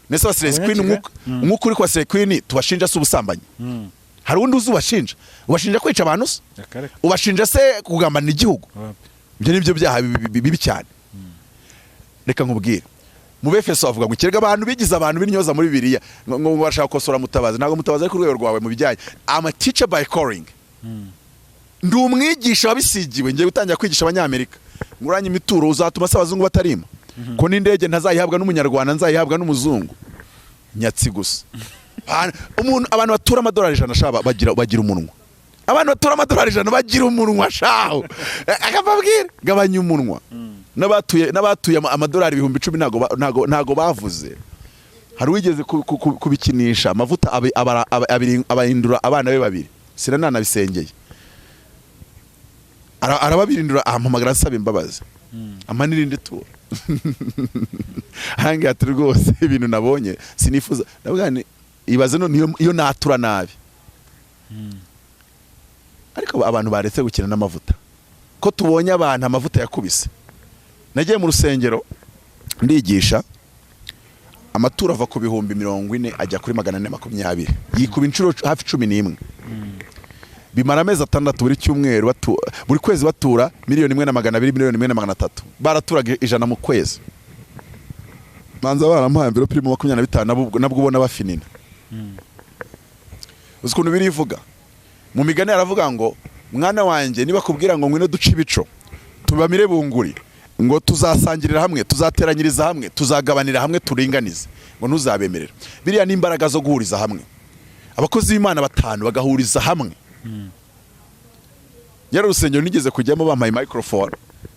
Nese abasireye queen umwuka uri kwa basireye queen tubashinja se ubusambanyi. Hari undi uzubashinja ubashinja kwica abantu se ubashinja se kugambanira igihugu. Ibyo nibyo byaha bibi cyane. Reka nkubwire mu Befeso avuga ngo kirega abantu bigize abantu binyoza muri Bibiliya ngo bashaka gukosora Mutabazi. Ntago Mutabazi ari ku rwego rwawe mu bijyanye. I'm a teacher by calling. Ndi umwigisha wabisigiwe ngiye gutangira kwigisha abanyamerika. Nguranye imituro uzatuma se abazungu batarimo. Ko n'indege ntazayihabwa n'umunyarwanda nzayihabwa n'umuzungu. Nyatsi gusa. Abantu batura amadolari 100 shaba bagira umunwa. Abantu batura amadolari 100 bagira umunwa shaho. Akababwira gabanya umunwa. N'abatuye amadolari 10,000 ntago bavuze. Hari wigeze kubikinisha amavuta abahindura abana be babiri. Sinana bisengeye. Arababirindura ampamagara asaba imbabazi. Amanirinde tura. Hangi ati rwose ibintu nabonye sinifuza. Ndavuga ni ibaze no iyo natura nabi. Ariko abantu baretse gukina n'amavuta. Ko tubonye abantu amavuta yakubise. Nagiye mu rusengero ndigisha amatura ava ku 40,000 ajya kuri 420. Yikuba inshuro hafi 11. Bimara amezi 6 buri cyumweru buri kwezi batura 1,200,000 1,200,000 baraturaga 100 mu kwezi. Manza barampaye mbere primo 25 nabwo ubona bafinina. Uzikuntu birivuga mu migani aravuga ngo mwana wanjye niba kubwira ngo ngwino duce ibico tubamire bunguri ngo tuzasangirira hamwe tuzateranyiriza hamwe tuzagabanira hamwe turinganize ngo ntuzabemerera. Biriya ni imbaraga zo guhuriza hamwe. Abakozi b'Imana 5 bagahuriza hamwe. Yari urusengero nigeze kujyamo bampaye microphone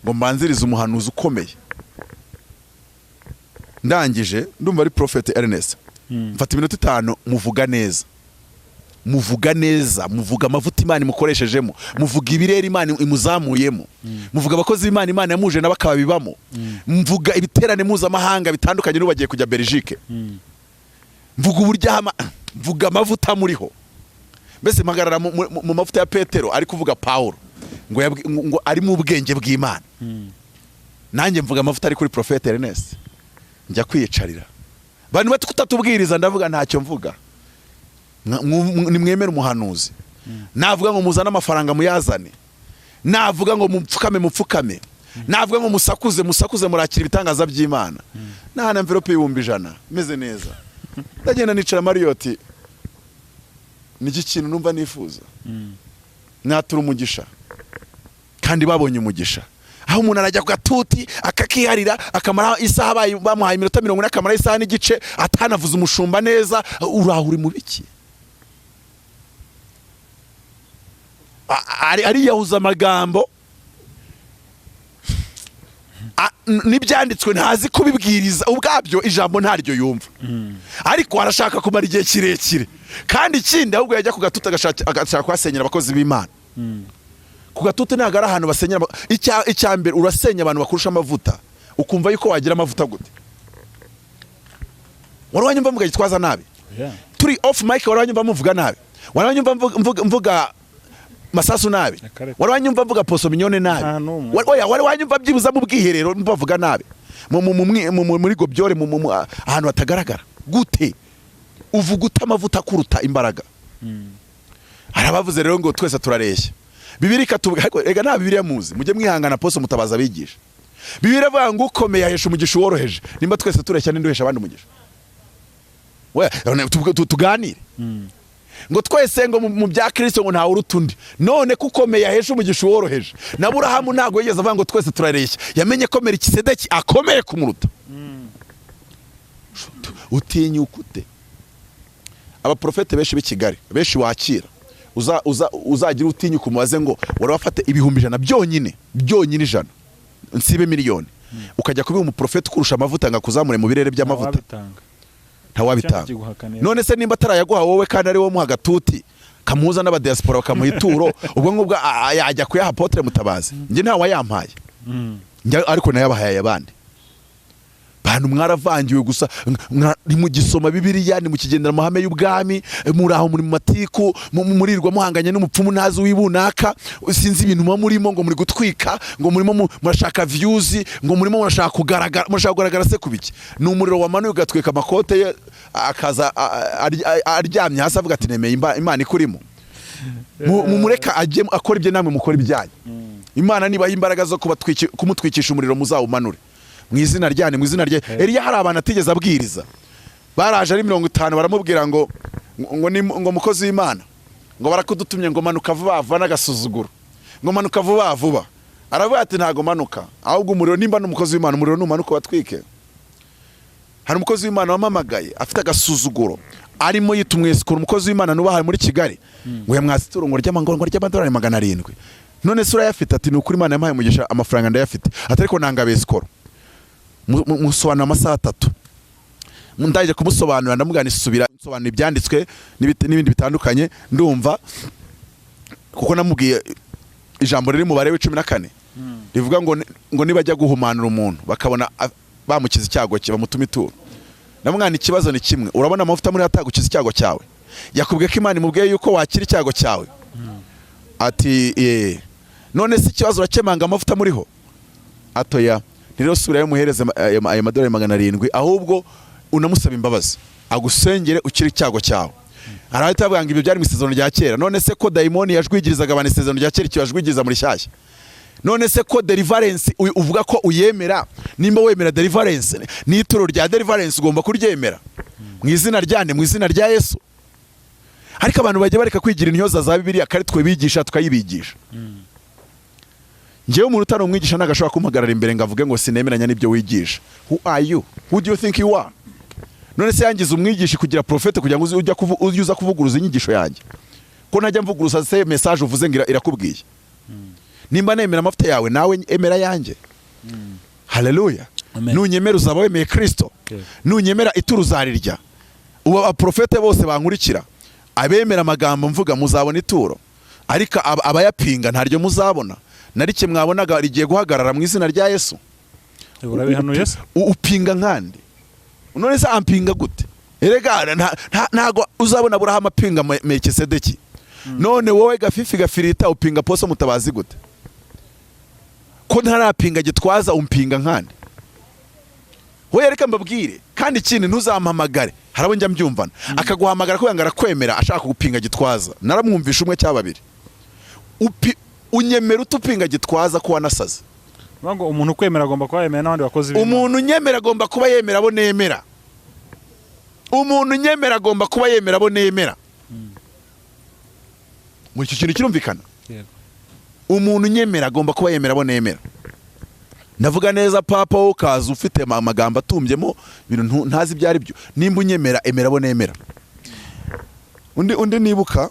ngo mbanzirize umuhanuzi ukomeye. Ndangije ndumva ari Prophet Ernest. Mfata iminota 5 muvuga neza, muvuga amavuta Imana imukoreshejemo, muvuga ibirere Imana imuzamuyemo, muvuga abakozi b'Imana Imana yamuje n'abakabibamo, mvuga ibiterane mpuzamahanga bitandukanye n'ubagiye kujya Belgique, mvuga uburyama, mvuga amavuta muriho. Mbese magarara mu mavuta ya Petero ari kuvuga Paulo ngo ari mu bwenge bw'Imana. Nanjye mvuga amavuta ari kuri Prophet Ernest. Njya kwiyicarira. Bantu batutatubwiriza ndavuga ntacyo mvuga. Ni mwemera umuhanuzi. Navuga ngo muzana amafaranga muyazane. Navuga ngo mupfukame. Navuga ngo musakuze murakira ibitangaza by'Imana. Nahana envelope y'100 meze neza. Ndagenda nicara Marriott. Niki kintu numva nifuza. Natura umugisha. Kandi babonye umugisha. Aho umuntu arajya ku gatuti akakiharira akamara isaha bamuhaye iminota 40 akamara isaha n'igice atanavuza umushumba neza urahuri mu biki. Ari yahuza amagambo nibyanditswe ntazi kubibwiriza ubwabyo ijambo ntaryo yumva. Ariko arashaka kumara igihe kirekire kandi ikindi ahubwo yajya ku gatuti agashaka kwasenyera abakozi b'Imana. Ku gatuti ntago ari ahantu basenyera. Icyambere urasenya abantu bakurusha amavuta ukumva yuko wagira amavuta gute. Warwanyumva mvuga gitwaza nabi. Turi off mic warwanyumva muvuga nabi. Warwanyumva mvuga masasu nabi. Warwanyumva mvuga poso minyone nabi. Warwanyumva byibuza mu bwiherero mbavuga nabi. Muri gobyore ahantu hatagaragara gute uvuga utamavuta kuruta imbaraga. Arabavuze rero ngo twese turareshya. Bibiri katuvuga ega nta Bibiliya muzi mujye mwihangana poso Mutabazi abigisha. Bibiliya avuga ngo ukomeye ahesha umugisha woroheje. Nimba twese tureshya n'induhesha abandi umugisha. We tuganire. Ngo twese ngo mu bya Kristo ngo nta urutundi. None kukomeye ahesha umugisha woroheje. Na Aburahamu ntago yigeze avuga ngo twese turareshya. Yamenye ko Melikisedeki akomeye kumuruta. utinyuka ute? Abaprofete benshi b'i Kigali benshi wakira uzagira utinyuka umubaze ngo wari wafate ibihumbi 100 byonyine 100 nsibe miliyoni ukajya kubiha umuprofete ukurusha amavuta ngakuzamure mu birere by'amavuta ntawabitanga. None se nimba atarayaguha wowe kandi ari wo muha gatuti kamuza n'abadiaspora bakamuha ituro ubwo ngubwo yajya kuyaha Apotre Mutabazi nge ntawe yampaye ariko nayabahaye abandi bantu mwaravangiwe gusa ni mu gisoma Bibiliya ni mu kigendera amahame y'ubwami muri aho muri mu matiku murirwa muhanganye n'umupfumu ntazi wibunaka sinzi ibintu murimo ngo muri gutwika ngo murimo murashaka views ngo murimo murashaka kugaragara se kubiki ni umuriro wamanuye ugatwika amakote ye akaza aryamye hasi avuga ati nemeye Imana ikurimo mumureka ajye akora ibye namwe mukora ibyanyu Imana nibaha imbaraga zo kumutwikisha umuriro muzawumanure mu izina ryane mu izina rye. Eliya hari abantu atigeze abwiriza baraje ari 50 baramubwira ngo mukozi w'Imana ngo barakudutumye ngo manuka vuba vuba n'agasuzuguro ngo manuka vuba vuba aravuga ati ntago manuka ahubwo umuriro nimba n'umukozi w'Imana umuriro numanuka watwike. Hari umukozi w'Imana wamamagaye afite agasuzuguro arimo yitumwesikora umukozi w'Imana nubahaye muri Kigali ngo yamwasituro ngo ry'amangoro ry'amadolari 700 none sura yafite ati nukuri Imana yampaye mugisha amafaranga ndayafite atariko nanga besikoro musobanura amasaha 3 ndaje kumusobanura ndamugana isubira nsobanura ibyanditswe n'ibindi bitandukanye ndumva kuko namubwiye ijambo riri mu bare w'14 rivuga ngo nibajya guhumanura umuntu bakabona bamukiza icyago cye bamutuma ituro. Namwana ikibazo ni kimwe urabona amavuta muri atagukiza icyago cyawe yakubwiye ko Imana imubwiye yuko wakira icyago cyawe ati none si ikibazo urakemanga amavuta muriho atoya rero sura muhereza ayo madolari 700 ahubwo unamusaba imbabazi agusengere ukiri icyago cyawe. Arahita avuga ngo ibyo byari mu isezerano rya kera none se ko daimoni yajwigirizaga abantu isezerano rya kera kibajwigiriza muri shyashya none se ko deliverance uvuga ko uyemera nimba wemera deliverance n'ituro rya deliverance ugomba kuryemera mu izina ryane mu izina rya Yesu. Ariko abantu bajye bareka kwigira intyoza za Bibiliya kari twe bigisha tukayibigisha. Njewe umuntu utari umwigisha nagashobora kumpagarara imbere ngavuge ngo sinemeranya n'ibyo wigisha. Who are you? Who do you think you are? None se yangize umwigisha kugira profete kugira ngo uza kuvuguruza inyigisho yanjye ko najya mvuguruza se message uvuze ngira irakubwiye nimba nemera amavuta yawe nawe emera yanjye. Haleluya. Nunyemera uzaba wemeye Kristo nunyemera ituru zarirya uba profete bose bankurikira abemera amagambo mvuga muzabona ituro ariko abayapinga ntaryo muzabona narike mwabonaga rigiye guhagarara mu izina rya Yesu. Urabihanuye upinga nkandi none se ampinga gute erega ntago uzabona Abraham apinga Melkisedeki none wowe gafifi gafirita upinga poso Mutabazi gute ko ntarapinga gitwaza umpinga nkandi hoye reka mbabwire kandi ikindi ntuzampamagare harabo njya mbyumvana akaguhamagara ko yangara kwemera ashaka gupinga gitwaza naramwumvisha umwe cyababiri unyemera utupinga gitwaza ko wanasaze ngo umuntu kwemera agomba kuba yemera n'abandi bakozi umuntu nyemera agomba kuba yemera abo nemera umuntu nyemera agomba kuba yemera abo nemera muri icyo kintu kirumvikana umuntu nyemera agomba kuba yemera abo nemera. Navuga neza papa wo kaza ufite amagambo atumbyemo ibintu ntazi byari byo nimba unyemera emera abo nemera. Undi nibuka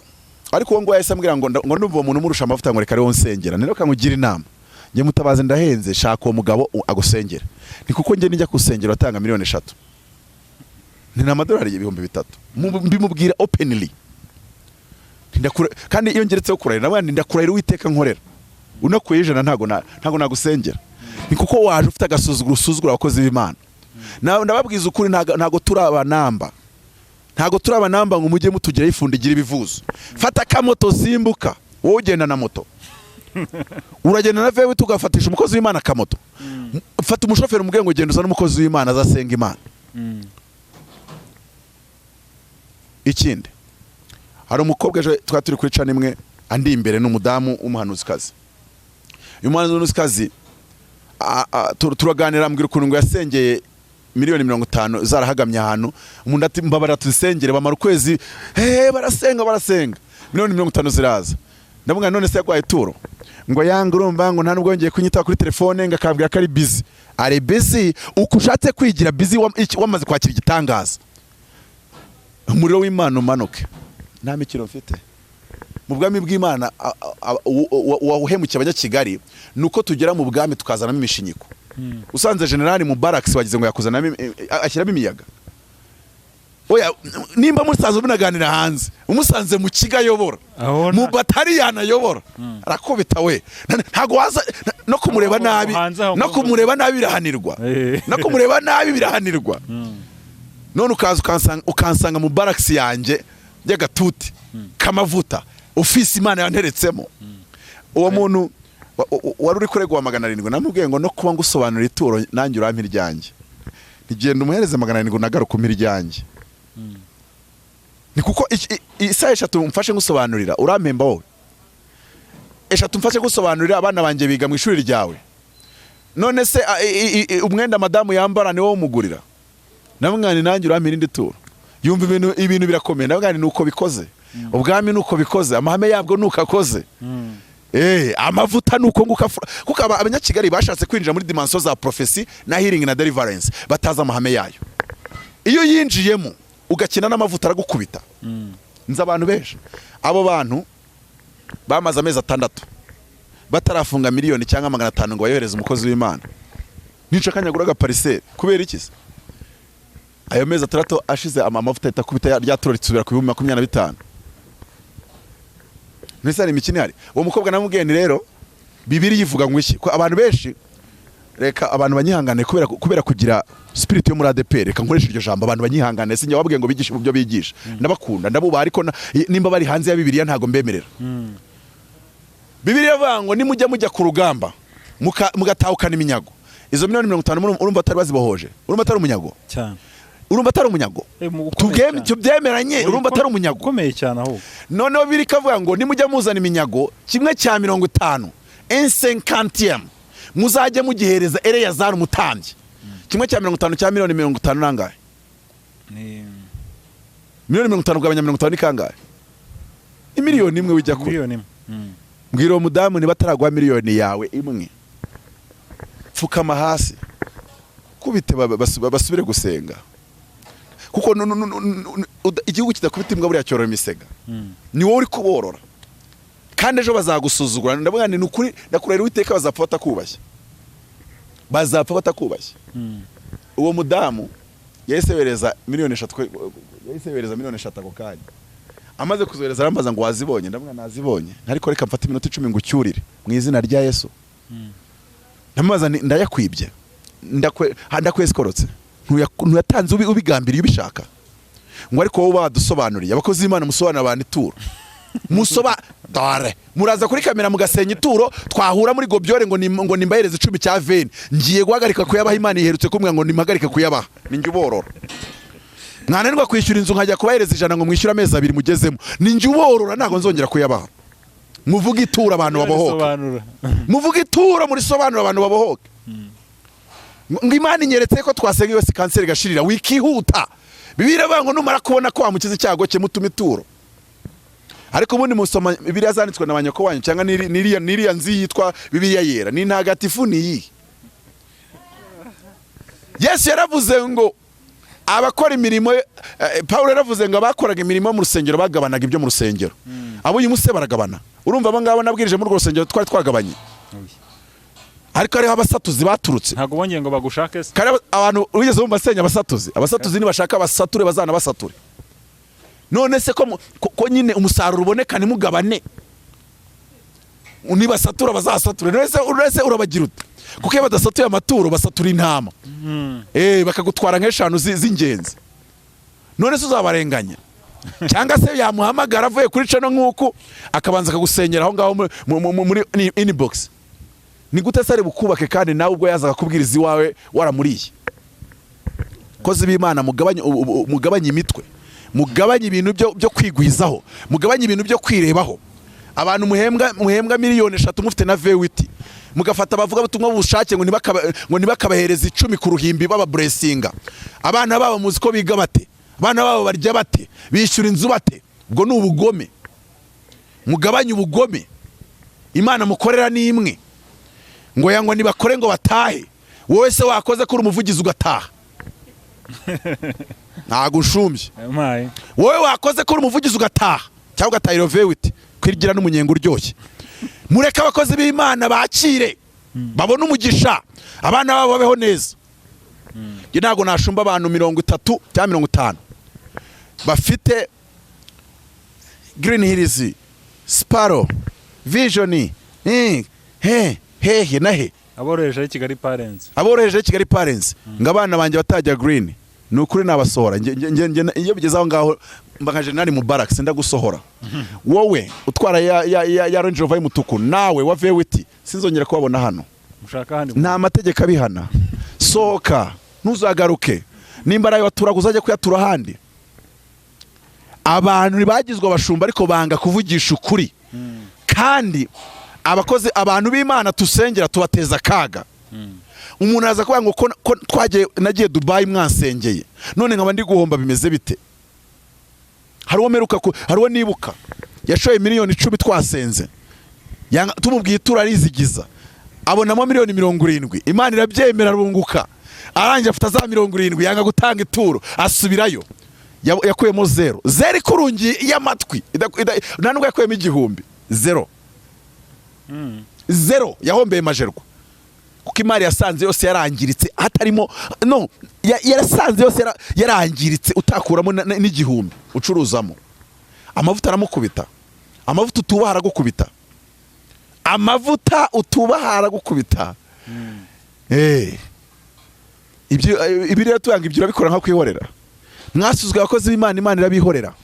ariko ngo yahise ambwira ngo ndumva umuntu umurusha amavuta ngo reka ariho nsengera nero kankugira inama nge Mutabazi ndahenze shaka uwo mugabo agusengera ni kuko nge nijya kusengera atanga 3,000,000 ni n'amadolari 3,000 mbimubwira openly kandi iyo ngeretseho kurahira nabandi ndakurahira Uwiteka nkorera unakuye 100 ntago nagusengera ni kuko waje ufite agasuzuguro usuzugura abakozi b'Imana. Ndababwiza ukuri ntago turabanamba ngo mujye mutugira ifundigira ibivuzo. Fata kamoto simbuka wowe ugenda na moto uragenda na vewe tugafatisha umukozi w'Imana kamoto fata umushoferi umubwiye ngo genda uza n'umukozi w'Imana azasenga Imana. Ikindi hari umukobwa ejo twaturi kuri cana imwe andi imbere n'umudamu w'umuhanuzikazi uyu muhanuzikazi turaganira mbwira ukuntu ngo yasengeye 50,000,000 zarahagamye ahantu umuntu ati mbabara tusengere bamara ukwezi barasenga 50,000,000 ziraza ndamubwira none se yagwaye ituro ngo yanga urumva ngo nta nubwo yongeye kunyita kuri telefone ngo akabwira ko ari busy. Ari busy uko ushatse kwigira busy wamaze kwakira igitangaza. Umuriro w'Imana umanuke. Nta mikino mfite. Mu bwami bw'Imana wahemukiye abanyakigali nuko tugera mu bwami tukazanamo imishinyiko. Usanze generali mu barracks wagize ngo yakuzanamo ashyiramo imiyaga. Oya nimba musaza bunaganira hanze umusanze mu kiga yobora mu batari yanayobora arakubita we ntago waza no kumureba nabi birahanirwa no kumureba nabi birahanirwa. None ukansanga mu barracks yanjye y'agatuti kamavuta office Imana yanteretsemo. Uwo muntu wari uri kuregwa 700 namubwiye ngo no kuba ngusobanura ituro nanjye urampa iryanjye ntigenda umuhereze 700 nagaruka umiryanjye. Ni kuko isaha 3 mfashe ngusobanurira urampemba wowe 3 mfashe gusobanurira abana banje biga mu ishuri ryawe. None se umwenda madamu yambara ni wowe umugurira namwani nanjye urampira indi turo. Yumva ibintu birakomeye nabwani nuko bikoze ubwami nuko bikoze amahame yabwo nuko akoze. Amavuta nuko kuko abanyakigali bashatse kwinjira muri dimension za prophecy na healing na deliverance bataza amahame yayo. Iyo yinjiyemo ugakina n'amavuta aragukubita. Nza abantu benshi abo bantu bamaze amezi 6 batarafunga miliyoni cyangwa 500 ngo bayohereze umukozi w'Imana. Nica kanyaguraga pariseri kubera iki? Ayo mezi 3 ashize amavuta itakubita ryaturo ritsubira ku 25. Nese ari imikino hari. Uwo mukobwa namubwiye ni rero Bibiri yivuga ngo iki ko abantu benshi reka abantu banyihangane kubera kugira spirit yo muri ADEPR. Reka nkoresha iryo jambo abantu banyihangane sinjye wabwiye ngo bigishe ubyo bigisha ndabakunda ndabuba ariko nimba bari hanze ya Bibiliya ntago mbemerera. Bibiliya yavuga ngo nimujya ku rugamba mugatahukana iminyago izo 50 urumva atari bazibohoje urumva atari umunyago cyane urumva atari umunyago tubyemeranye urumva atari umunyago ukomeye cyane aho. Noneho biri kavuga ngo nimujya muzana iminyago kimwe cya 50 1/50 muzajye mugihereza Eleyazari umutambyi. Kimwe cya 50 cya 50 nangahe? Ni 50 gabanya 50 ni kangahe? Imiliyoni imwe wijya ku miliyoni imwe. Mbwira umudamu niba taragwa miliyoni yawe imwe pfukama hasi kubite basubire gusenga kuko igihugu kidakubita imbwa buriya cyorora imisega. Ni wowe uri kuborora kandi ejo bazagusuzugura. Ndavuga ni ukuri ndakurera Uwiteka bazapfa batakubashye. Uwo mudamu yayisebereza miliyoni 3 ako kanya amaze kuzohereza arambaza ngo wazibonye. Ndavuga nazibonye ariko reka mfata iminota 10 ngucyurire mu izina rya Yesu. Ndamaza ndayakwibye ndakweskorotse ntuyatanze ubigambiriye ubishaka ngo ariko wowe badusobanuriye abakozi b'Imana musobanura abantu ituro dore muraza kuri kamera mugasenya ituro twahura muri gobyore ngo nimbahereze 10 cya veni ngiye guhagarika kuyabaha Imana iherutse kumwe ngo nimpagarike kuyabaha ninjye uborora. Mwananirwa kwishyura inzu nkajya kubahereza 100 ngo mwishyura amezi 2 mugezemo ninjye uborora ntago nzongera kuyabaha. Muvuga ituro abantu babohoka muvuga ituro muri sobanura abantu babohoka. Ngo Imana inyeretse ko twasenga yose kanseri gashirira wikihuta. Bibiliya bavuga ngo numara kubona ko wamukiza icyago cye mutuma ituro. Ariko ubundi musoma Bibiliya zanditswe na banyoko wanyu cyangwa niriya nzi yitwa Bibiliya yera ni ntagatifu ni. Yesu yaravuze ngo abakora imirimo Paulo yaravuze ngo abakoraga imirimo mu rusengero bagabanaga ibyo mu rusengero. Abo uyu muse baragabana. Urumva abangaba nabwirije muri rusengero twari twagabanye. Ariko ari abasatuzi baturutse ntago bongeye ngo bagushake se. Kare abantu wigeze mu basenya abasatuzi ni bashaka basature bazana basature. None se ko nyine umusaruro uboneka ni mugabane unibasatura bazasature. None se urabagira ute kuko iyo badasatuye amaturo basatura intama bakagutwara nk'eshanu z'ingenzi. None se uzabarenganya cyangwa se yamuhamagara avuye kuri cano nk'uko akabanza akagusenyera aho ngaho muri inbox. Ni gute sare bukubake kandi nawe ubwo yazaga kubwiriza iwawe waramuriye. Kozi b'Imana mugabanye imitwe mugabanye ibintu byo kwigwizaho mugabanye ibintu byo kwirebaho. Abantu muhembwa miliyoni 3 mufite na vewiti mugafata bavuga butumwa bushake ngo nibakabahereza 10 ku ruhimbi baba blessinga. Abana babo muzi ko biga bate abana babo barya bate bishyura inzu bate. Ubwo ni ubugome mugabanye ubugome imana mukorera ni imwe ngo yango nibakore ngo batahe wowe se wakoze kuri umuvugizi ugataha ntago ushumbye wowe wakoze kuri umuvugizi ugataha cyangwa ugatahira vewiti kwigira n'umunyenga uryoshye mureka abakozi b'Imana bakire babone umugisha abana babo babeho neza ntago nashumba abantu 30 cyangwa 50 bafite Green Hills Sparrow Vision he nahe aboroheje Kigali Parents ngabana banje batajya Green nukuri nabasohora iyo bigezaho ngaho mbaka General Mubarak senda gusohora wowe utwara ya Range Rover y'umutuku nawe wa Vewiti sinzongera kubabona hano mushaka handi nta mategeko abihana soka ntuzagaruke nimbara watura kuzaje kuyatura handi abantu bagizwe abashumba ariko banga kuvugisha ukuri kandi abakozi abantu b'Imana tusengera tubateza kaga umuntu aza kuvuga ngo twagiye nagiye Dubai mwansengeye none nkaba ndi guhomba bimeze bite hariwo meruka hariwo nibuka yashoye miliyoni 10 twasenze tumubwiye turarizigiza abonamo miliyoni 70 Imana irabyemera runguka aranje afata za 70 yanga gutanga ituro asubirayo yakuyemo 0 kurungi y'amatwi nanubwo yakuyemo 1000 0 yahombeye majerwa kuko imari yasanze yose yarangiritse hatarimo no yarasanze yose yarangiritse utakuramo n'igihumbi ucuruzamo amavuta aramukubita amavuta utubahara gukubita amavuta utubahara gukubita ibyo rero tuyanga ibyo urabikora nka kwihorera mwasuzwe abakozi b'Imana Imana irabihorera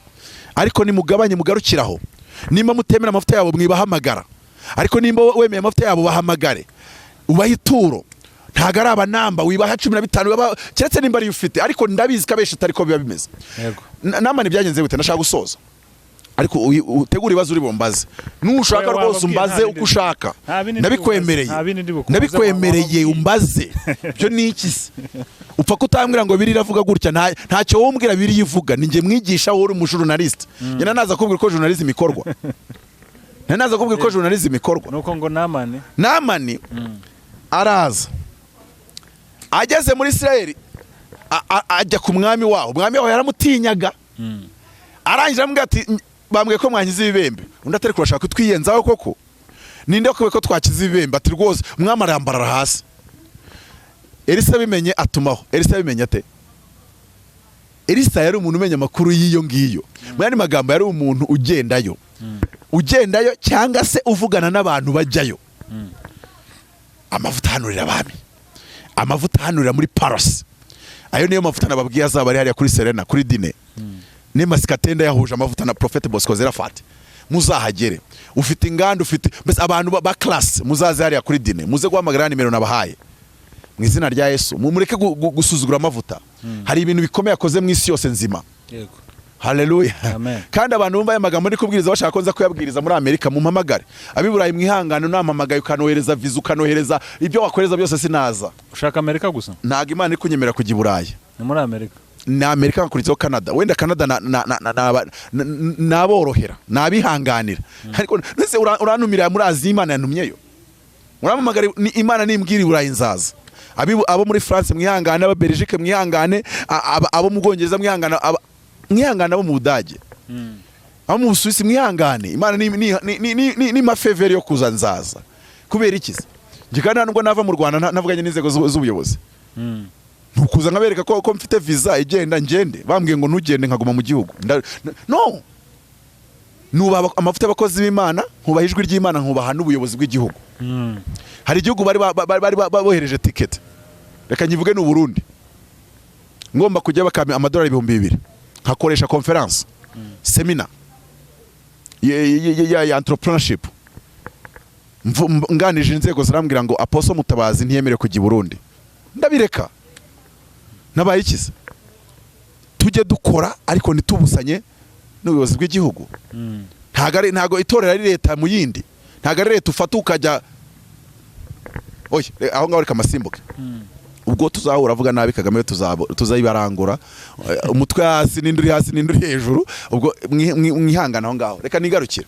ariko nimugabanye mugarukiraho nimba mutemera amavuta yabo mwibahamagara ariko nimba wemeye amavuta yabo bahamagare ubaha ituro ntago ari abanamba wibaha 15 keretse nimba ari ufite ariko ndabizi kabesha tariko biba bimeze yego namani byagenze gute nashaka gusoza ariko utegura ibibazo uri bombaze nushaka rwose umbaze uko ushaka ndabikwemereye umbaze byo niki upfa kutambwira ngo biri ravuga gutya ntacyo wombwira biri yivuga ninge mwigisha wowe uri umujournalist nyina naza kubwira ko journalism ikorwa naza kubwira ko journalism ikorwa nuko ngo namani araza ageze muri Israel ajya ku mwami waho yaramutinyaga arangije amubwira ati bambwiye ko mwanyize ibibembe undi atari kurashaka kutwiyenzaho koko ninde ko twakize ibibembe ati rwose umwami arambarara hasi Elisa bimenye atumaho Elisa bimenye ate Elisa yari umuntu umenya amakuru y'iyo ngiyo mwani magambo yari umuntu ugendayo cyangwa se uvugana n'abantu bajyayo amavuta hanurira abami amavuta hanurira muri Paris ayo niyo mavuta nababwiye azaba ari hariya kuri Serena kuri Dine ne masikatenda yahuje amavuta na Prophet Bosco Zerafati muzahagere ufite inganda ufite mbese abantu ba class muzaze hariya kuri Dine muze guhamagara nimero nabahaye mu izina rya Yesu mumureke gusuzugura amavuta hari ibintu bikomeye akoze mu isi yose nzima yego haleluya kandi abantu bumva amagambo ndi kubwiriza bashaka konza kuyabwiriza muri Amerika mu mpamagare abiburayi mwihangano namamagaye ukanohereza visa ukanohereza ibyo wakoreza byose sinaza ushaka Amerika gusa ntago Imana iri kunyemera kujya i Burayi ni muri Amerika na Amerika nkurikiyeho Canada wenda Canada naborohera nabihanganira ariko nese urantumira muri Aziya Imana yantumyeyo uramamagara Imana nimbwira i Burayi nzaza abo muri France mwihangane aba Belgique mwihangane abo mu Bwongereza mwihangane abo mu Budage abo mu Busuwisi mwihangane Imana ni mafeveri yo kuza nzaza kubera ikiza ngikana nubwo nava mu Rwanda navuganye n'inzego z'ubuyobozi ntukuza nkabereka ko mfite visa igenda ngende bambwiye ngo ntugende nkaguma mu gihugu no nuba amavuta y'abakozi b'Imana nkubaha ijwi ry'Imana nkubaha n'ubuyobozi bw'igihugu hari igihugu bari bohereje ticket reka nyivuge n'u Burundi ngomba kujya bakame amadolari 2,000 nkakoresha conference seminar ya entrepreneurship nganije inzego zirambwira ngo Apostle Mutabazi ntiyemere kujya i Burundi ndabireka nabaye ikiza tujye dukora ariko nitubusanye n'ubuyobozi bw'igihugu ntago itorera ari leta mu yindi ntago ari leta ufata ukajya oye aho ngaho reka masimbuke ubwo tuzahura avuga nabi Kagame tuzayibarangura umutwe hasi n'induri hasi n'induri hejuru ubwo mwihangana aho ngaho reka nigarukira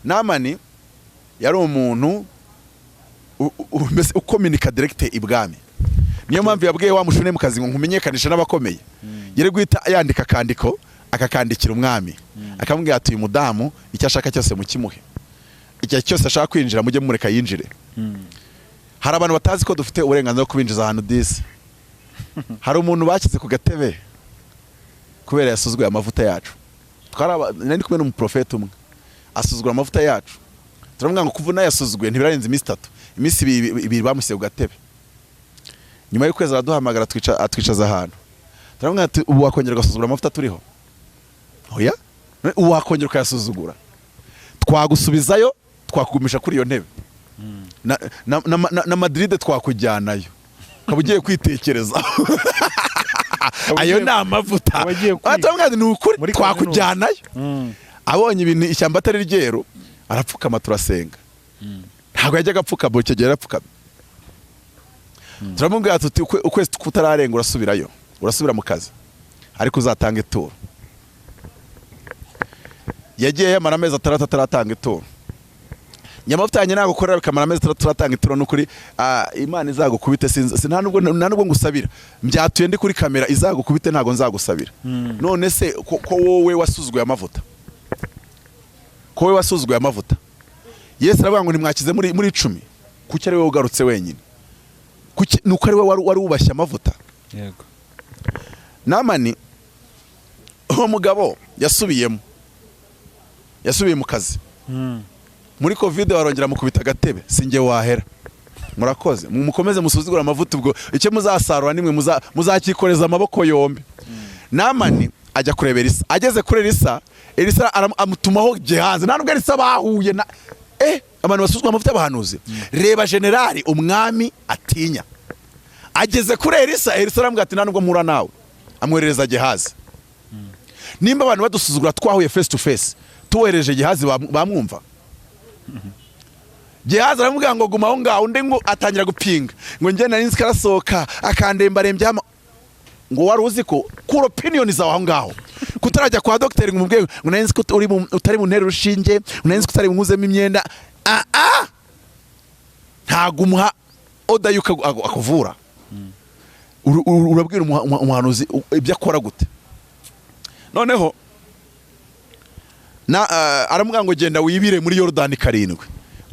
namani yari umuntu ukominika direkite ibwami. Niyo mpamvu yabwiye wa mushune mu kazi ngo nkumenyekanisha n'abakomeye. Yere guhita yandika akandiko akakandikira umwami, akamubwira ati uyu mudamu icyo ashaka cyose mukimuhe, icyo cyose ashaka kwinjira mujye mureka yinjire. Hari abantu batazi ko dufite uburenganzira bwo kubinjiza ahantu disi. Hari umuntu bakize ku gatebe kubera yasuzguye amavuta yacu. Nari kumwe n'umuprofeti umwe asuzugura amavuta yacu, turamubwira ngo kuva nayasuzguye ntibirarenze iminsi 3, iminsi 2 bamusiye ku gatebe. Nyuma y'ukwezi araduhamagara atwicaza ahantu, turamubwira ati ubu wakongera ugasuzugura amavuta turiho? Oya, ubu wakongera ukayasuzugura, twagusubizayo twakugumisha kuri iyo ntebe na Madrid twakujyanayo ukaba ugiye kwitekereza. Ayo ni amavuta. Turamubwira ati ni ukuri twakujyanayo. Abonye ibintu ishyamba atari ryero arapfukama turasenga. Ntabwo yajyaga apfukama, icyo gihe yarapfukama. Turamubwira tuti ukwezi kutararenga urasubirayo, urasubira mu kazi, ariko uzatanga ituro. Yagiye yamara amezi 6 ataratanga ituro. Nyamavuta yanjye ntabwo ukorera bikamara amezi 3 turatanga ituro n'ukuri. Imana izagukubite, nta nubwo ngusabira, mbyatuye ndi kuri kamera, izagukubite ntabwo nzagusabira. None se ko wowe wasuzguye amavuta, ko wowe wasuzguye amavuta, Yesu aravuga ngo ntimwakize muri 10, kuki ari wowe ugarutse wenyine? Nuko ari wowe wari ubashye amavuta. Yego. Namani uwo mugabo yasubiye mu kazi. Muri covid warongera mukubita agatebe, singe wahera. Murakoze, mukomeze musuzugura amavuta, ubwo icyo muzasarura nimwe muzakikoreza amaboko yombi. Namani ajya kureba Elisa, ageze kuri Elisa amutumaho Gehazi. Nta nubwo Elisa bahuye na abantu basuzugura amavuta y'abahanuzi. Reba generali umwami atinya, ageze kuri Elisa aramubwira ati nta nubwo mpura nawe, amwoherereza Gehazi. Nimba abantu badusuzugura twahuye face to face, tuwohereje Gehazi bamwumva? Gehazi aramubwira ngo guma aho ngaho, undi ngo atangira gupinga ngo njye nari nzi karasohoka akandembarembya. Ngo wari uzi ko kuri opinion zawe aho ngaho kutarajya kwa docteur ngo mubwiye ngo nari nzi ko utari mu ntera rushinge, nari nzi ko utari bunuzemo imyenda. Ntago umuha oda yuko akuvura. Urabwira umuhanuzi ibyo akora gute? Noneho aramubwira ngo genda wibire muri Yorodani 7.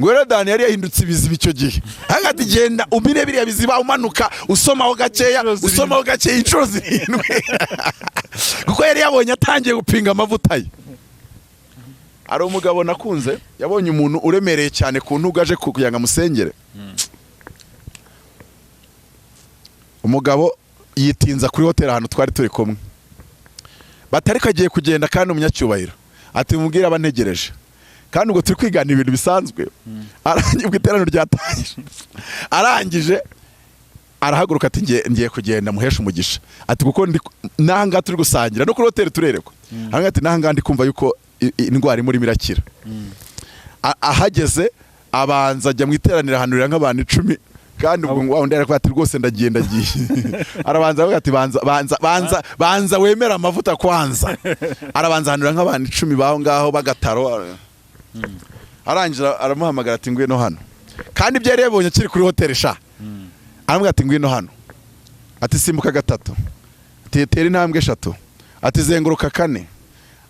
Ngo Yorodani yari yahindutse ibiziba icyo gihe. Hagati genda umire biriya biziba, umanuka usomaho gakeya inshuro 7. Kuko yari yabonye atangiye gupinga amavuta ye. Ari umugabo nakunze, yabonye umuntu uremereye cyane ku ntuga aje kuyanga musengere. Umugabo yitinza kuri hotel ahantu twari turi kumwe, batari kagiye kugenda kandi umunyacyubahiro ati mubwira abantegereje, kandi ubwo turi kwigana ibintu bisanzwe. Arangije iterano ryatangije, arangije arahaguruka ati ngiye kugenda muhesha umugisha, ati kuko nanga turi gusangira no kuri hotel turerekwa. Arangije ati nanga ndi kumva yuko indwara imuri mirakira. Ahageze abanza ajya mu iteraniro ahanurira nk'abantu 10, kandi ubwo wao ndera kwati rwose ndagiye. Arabanza avuga ati banza wemera amavuta kwanza. Arabanza ahanurira nk'abantu 10 baho ngaho bagataro. Arangira aramuhamagara ati ngwino hano, kandi ibyo yari yabonye kiri kuri hotel sha. Aramubwira ati ngwino hano, ati simbuka 3, ati tera intambwe 3, ati zenguruka 4.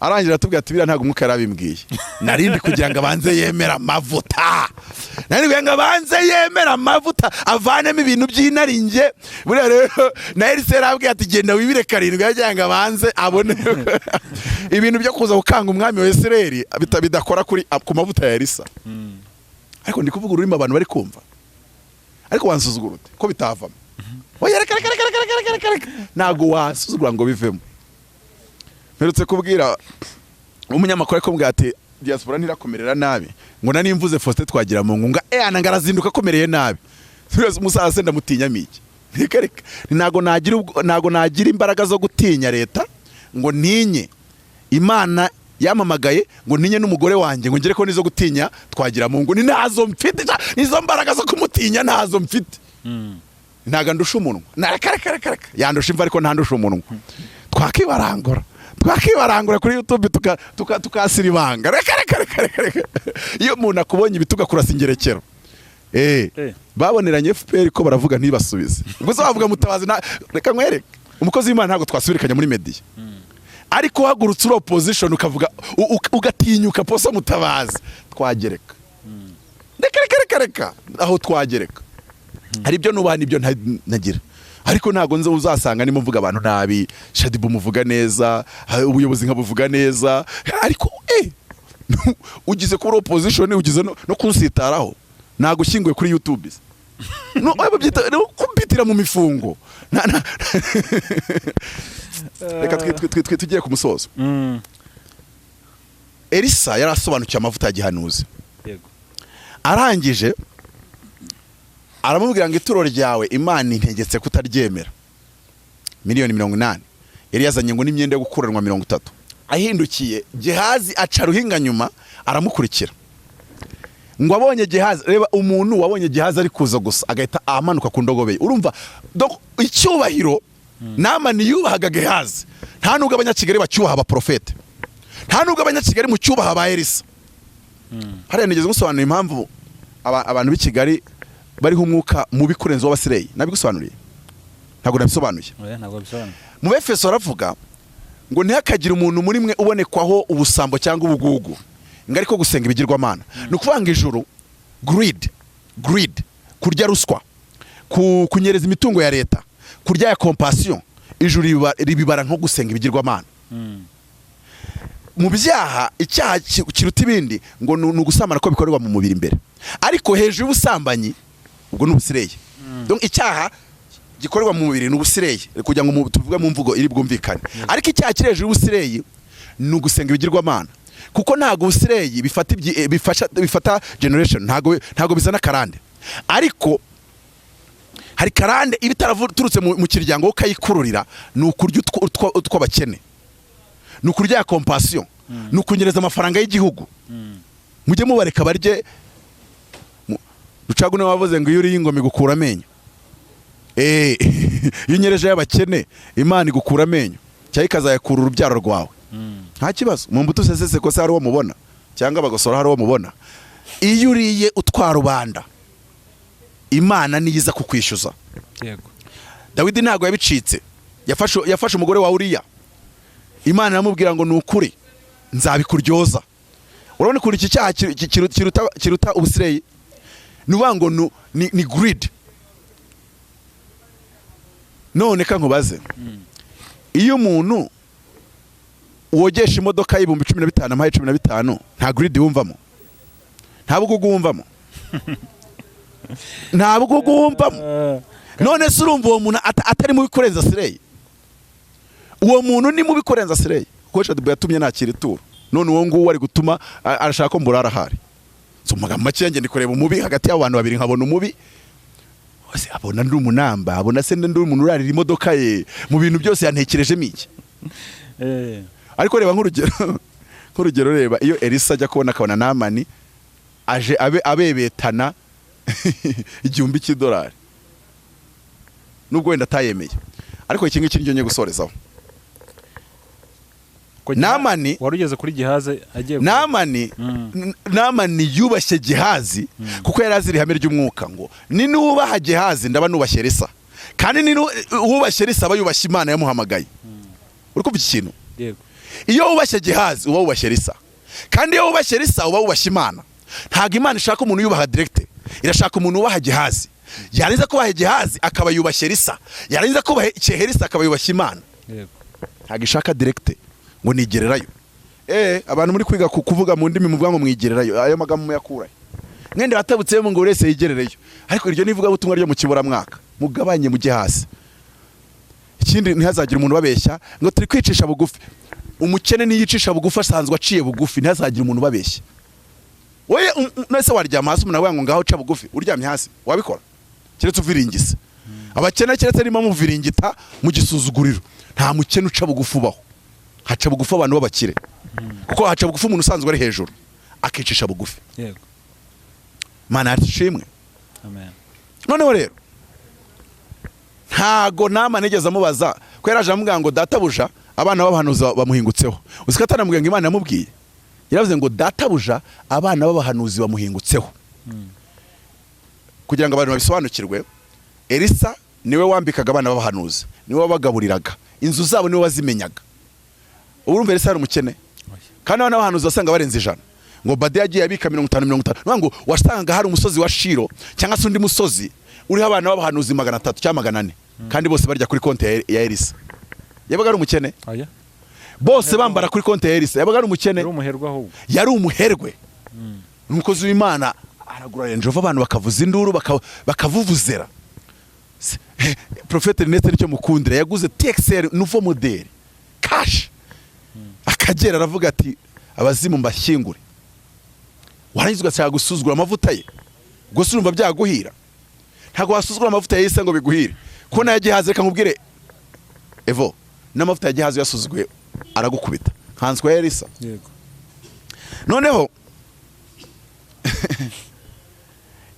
Arangira atubwira ati bira ntago umwuka yarabimbwiye, narindi kugira ngo abanze yemera amavuta, avanemo ibintu by'inaringe. Buriya rero na Elisa yarabwiye ati genda wibire 7 yagira ngo abanze abone ibintu byo kuza gukanga umwami wa Isirayeli bidakora ku mavuta ya Elisa. Ariko ndi kuvuga ururimi abantu bari kumva, ariko wansuzugura ute ko bitavamo? Oya reka ntago wasuzugura ngo bivemo. Mperutse kubwira umunyamakuru ariko mbwira ati diaspora ntirakomerera nabi, ngo nani mvuze Faustin twagira mu ngunga anangarazinduka akomereye nabi. Musaza se ndamutinya miki? Ntago nagira imbaraga zo gutinya leta ngo ntinye Imana yamamagaye, ngo ntinye n'umugore wanjye ngo ngere ko nizo gutinya twagira mu ngunga. Ni nazo mfite, nizo mbaraga zo kumutinya nazo mfite. Ntaga ndusha umunwa, yandusha imva ariko ntandusha umunwa. Twakibarangora twakibarangura kuri YouTube tukasira ibanga. Reka. Iyo umuntu akubonye ibituga kurasa ingerekero. Baboneranye FPR ko baravuga ntibasubize. Ubwo se bavuga Mutabazi reka nkwereke. Umukozi w'Imana ntabwo twasubirikanya muri media. Ariko hagurutse uri opposition ukavuga ugatinyuka posa Mutabazi twagereka. Reka aho twagereka. Hari ibyo nubana ibyo ntagira. Ariko ntago nze uzasanga nimo mvuga abantu nabi, Shadibu muvuga neza, ubuyobozi nkabuvuga neza, ariko ugize kuri opposition ugize no kunsitaraho nago shyinguye kuri YouTube. No ababyita kumpitira mu mifungo. Reka tugiye ku musozo. Elisa yarasobanukiye amavuta ya gihanuzi. Yego. Arangije aramubwira ngo ituro ryawe Imana integetse kutaryemera. Miliyoni 80. Yari yazanye ngo n'imyenda yo gukuranwa 30. Ahindukiye Gehazi aca ruhinga nyuma aramukurikira. Ngo abonye Gehazi, reba umuntu wabonye Gehazi ari kuza gusa agahita amanuka ku ndogobeye. Urumva icyubahiro Namani yubahaga Gehazi. Nta nubwo abanyakigali bacyubaha abaprofete. Nta nubwo abanyakigali mu cyubaha ba Elisa. Hariya nigeze gusobanura impamvu abantu b'i Kigali bariho umwuka mubi kurenza w'Abasireyi. Nabigusobanuriye? Ntabwo nabisobanuye. Ntabwo bisobanuye. Mu Efeso aravuga ngo ntihakagira umuntu muri mwe ubonekwaho ubusambo cyangwa ubugugu. Ariko gusenga ibigirwamana. Ni ukuvanga ijuru greed, kurya ruswa, kunyereza imitungo ya leta, kurya ya compassion, ijuru ribibara nko gusenga ibigirwamana. Mu byaha icyaha kiruta ibindi ngo ni ugusamana ko bikorerwa mu mubiri imbere. Ariko hejuru y'ubusambanyi ubwo n'ubusireye. Donc icyaha gikorerwa mu mubiri n'ubusireye kugira ngo tuvuge mu mvugo iri bwumvikane. Ariko icyaha kiri hejuru y'ubusireye ni ugusenga ibigirwamana. Kuko ntago ubusireye bifata generation, ntago bizana karande. Ariko hari karande ibitaraturutse mu kiryango ukayikururira ni ukurya utw'abakene. Ni ukurya ya compassion. Ni ukunyereza amafaranga y'igihugu. Mujye mubareka barye. Rucagu niwe wavuze ngo iyo uri ingoma igukura amenyo. Iyo unyereje y'abakene Imana igukura amenyo cyangwa ikazayakura urubyaro rwawe. Nta kibazo. Mu mbuto sesese ko se hari uwo mubona cyangwa bagosora hari uwo mubona. Iyo uriye utwara rubanda Imana niyiza kukwishyuza. Yego. Dawidi ntago yabicitse. Yafashe umugore wa Uriya. Imana yamubwira ngo nukuri nzabikuryoza. Urabona kuri iki cyaha kiruta ubusireye. Nuvuga ngo ni greed. None ka nkubaze. Iyo umuntu wogesha imodoka y'ibihumbi 15 amaye 15 nta greed wumvamo. Nta bugugu wumvamo. Nta bugugu wumvamo. None se urumva uwo muntu atari mu bikurenza sireye. Uwo muntu ni mu bikurenza sireye. Kuko Shadibu yatumye nakira ituro. None uwo nguwo ari gutuma arashaka ko mburara hari. So magambo make yanjye ndikureba umubi hagati y'abantu babiri nkabona umubi. Ose abona ndi umunamba, abona se ndi umuntu urarira imodoka ye, mu bintu byose yantekereje miki. Ariko reba nk'urugero reba iyo Elisa ajya kubona akabona Namani aje abebetana $1,000. Nubwo wenda atayemeye. Ariko iki ngiki njye gusorezaho. Namani warugeze kuri Gehazi agiye Namani yubashye Gehazi kuko yari aziri ihame ry'umwuka ngo ni nubaha Gehazi ndaba nubashye Elisa kandi ni ubashye Elisa aba yubashye Imana yamuhamagaye. Uri kumva iki kintu? Yego. Iyo ubashye Gehazi uba ubashye Elisa kandi iyo ubashye Elisa uba ubashye Imana. Ntago Imana ishaka umuntu yubaha direct, irashaka umuntu ubaha Gehazi. Yarinza kubaha Gehazi akaba yubashye Elisa, yarinza kubaha Elisa akaba yubashye Imana. Yego. Ntago ishaka direct ngo nigererayo. Abantu muri kwiga kuvuga mu ndimi muvuga ngo mwigererayo ayo magambo muyakurayo. Mwende batabutse ngo urese yigerereyo. Ariko iryo nivuga butumwa ryo mu kibura mwaka. Mugabanye mujye hasi. Ikindi ntihazagira umuntu babeshya ngo turi kwicisha bugufi. Umukene niyicisha bugufi asanzwe aciye bugufi, ntihazagira umuntu babeshya. Oye nese waryama hasi umuntu ngo ngaho uca bugufi uryamye hasi wabikora. Kiretse uviringise. Abakene kiretse nimo muviringita mu gisuzuguriro. Nta mukene uca bugufi ubaho. Haca bugufi abantu babakire. Kuko haca bugufi umuntu usanzwe ari hejuru akicisha bugufi. Yego. Mana arishimwe. Amen. Noneho rero ntago Namani nigeze amubaza ko yaraje amubwira ngo databuja abana b'abahanuzi bamuhingutseho. Uziko atanamubwiye ngo Imana yamubwiye, yaravuze ngo databuja abana b'abahanuzi bamuhingutseho. Kugira ngo abantu babisobanukirwe, Elisa niwe wambikaga abana b'abahanuzi, niwe wabagaburiraga, inzu zabo niwe wazimenyaga. Urumva Elisa ari umukene, kandi abana b'abahanuzi basanga barenze 100. Ngo Bade yagiye abika 50 ngo wasanga hari umusozi wa Shiro cyangwa se undi musozi uriho abana b'abahanuzi 300 cyangwa 400, kandi bose barya kuri konti ya Elisa. Yabaga ari umukene. Bose bambara kuri konti ya Elisa. Yabaga ari umukene. Yari umuherwe. Umukozi w'Imana aragura Range Rover, abantu bakavuza induru bakavuvuzera. Profete Ernest nicyo mukundira, yaguze TXL nouveau modèle cash. Akagera aravuga ati abazimu mbashyingure. Warangiza ugashaka gusuzugura amavuta ye. Gusa urumva byaguhira. Ntago wasuzugura amavuta ye Elisa ngo biguhire. Ko naye gihaze reka nkubwire Evo, n'amavuta ya gihaze yasuzuguye aragukubita. Hanswe Elisa. Yego. Noneho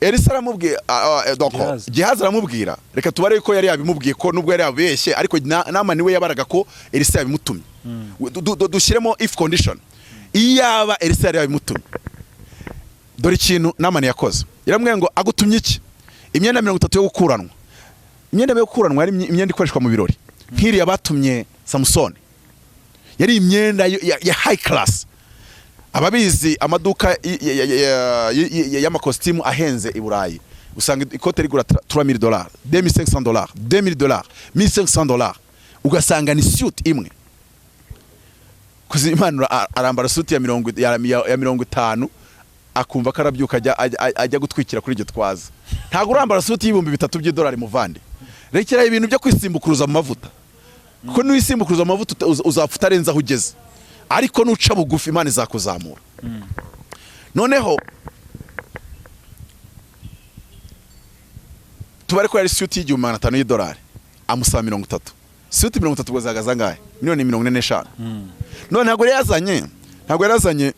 Elisa aramubwiye gihaze aramubwira, reka tubare ko yari yabimubwiye ko nubwo yari yabeshye, ariko nama niwe yabaraga ko Elisa yabimutumye. Dushyiremo if condition. Iyaba Elisa yari yabimutumye, dore ikintu Namani yakoze. Yaramubwiye ngo agutumye iki? Imyenda 30 yo gukuranwa. Imyenda yo gukuranwa yari imyenda ikoreshwa mu birori. Nk'iri yabatumye Samson. Yari imyenda ya high class. Ababizi amaduka y'amakositimu ahenze i Burayi, usanga ikote rigura $3000, $2500, $2000, $1500. Ugasanga ni suit imwe. Kuzimana arambara suit ya 50 akumva karabyuka ajya gutwikira kuri iryo twaza. Ntago urambara suit $3000 muvande. Rekera ibintu byo kwisimbukuruza mu mavuta. Ko nuyisimbukuruza mu mavuta uzapfuta arenza aho ugeze. Ariko nuca bugufi Imana izakuzamura. Noneho tubare ko yari suit $500 amusaba 30. Suit 30 gozagaza ngahe? $45,000. None ntago yarazanye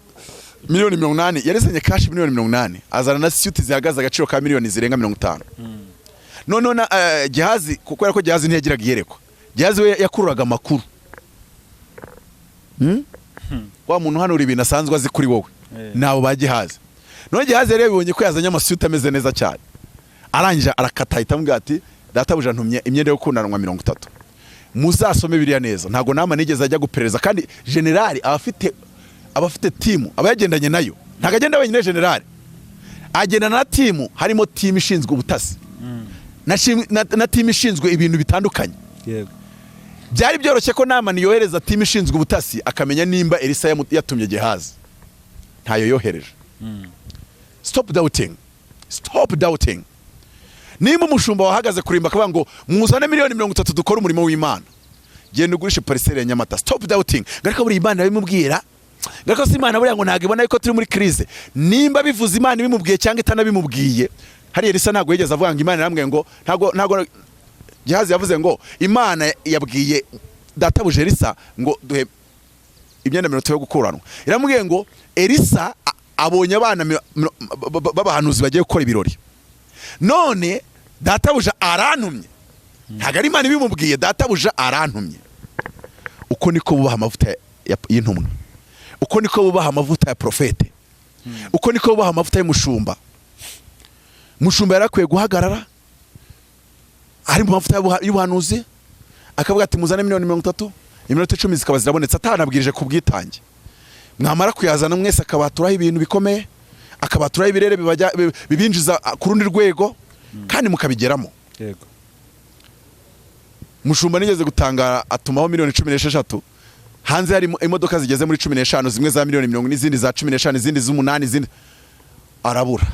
$80,000, yarizanye cash $80,000. Azana na suit zihagaze agaciro ka miliyoni zirenga 50. None gihazi kuko yarako gihazi ntiyagiraga yerekwa. Gihazi we yakururaga amakuru. Wa muntu hano uri ibintu asanzwe azi kuri wowe. Nabo bagihaze. None gihazi rero bibonye ko yazanye amasuit ameze neza cyane. Arangije arakata ahita ati databuja ntumye imyenda yo kunanwa 30. Muzasome biriya neza. Ntago nama nigeze ajya gupereza, kandi generali abafite team abayagendanye nayo. Ntago agenda wenyine generali. Agenda na team, harimo team ishinzwe ubutasi. Na team ishinzwe ibintu bitandukanye. Yego. Byari byoroshye ko nama niyohereza team ishinzwe ubutasi akamenya nimba Elisa yatumye gihazi. Ntayo yohereje. Stop doubting. Nimba umushumba wahagaze kurimba akavuga ngo muzane $30,000 dukora umurimo w'Imana, genda ugurishe parcelle ya Nyamata. Stop doubting. Garika buri Imana bimubwira, garika si Imana buri ngo ntago ibona yuko turi muri crise. Nimba bivuze Imana bimubwiye cyangwa itanabimubwiye, hari Elisa ntago yigeze avuga ngo Imana yaramubwiye ngo ntago gihazi yavuze ngo Imana yabwiye databuje Elisa ngo duhe imyenda 30 yo gukuranwa. Iramubwiye ngo Elisa abonye abana b'abahanuzi bagiye gukora ibirori. None databuja arantumye. Ntago ari Imana bimubwiye, databuja arantumye. Uko niko bubaha amavuta y'intumwa. Uko niko bubaha amavuta ya profete. Uko niko bubaha amavuta y'umushumba. Mushumba yarakwiye guhagarara ari mu mavuta y'ubuhanuzi akavuga ati muzane $30,000, iminota 10 zikaba zirabonetse, atanabwirije kubwitange. Mwamara kuyazana mwese akabaturaho ibintu bikomeye, akabaturaho ibirere bibinjiza ku rundi rwego, kandi mukabigeramo. Yego. Mushumba nigeze gutanga atumaho $16,000. Hanze hari imodoka zigeze muri 15, zimwe za $1,000,000 n'izindi za 15, izindi z'8, izindi arabura.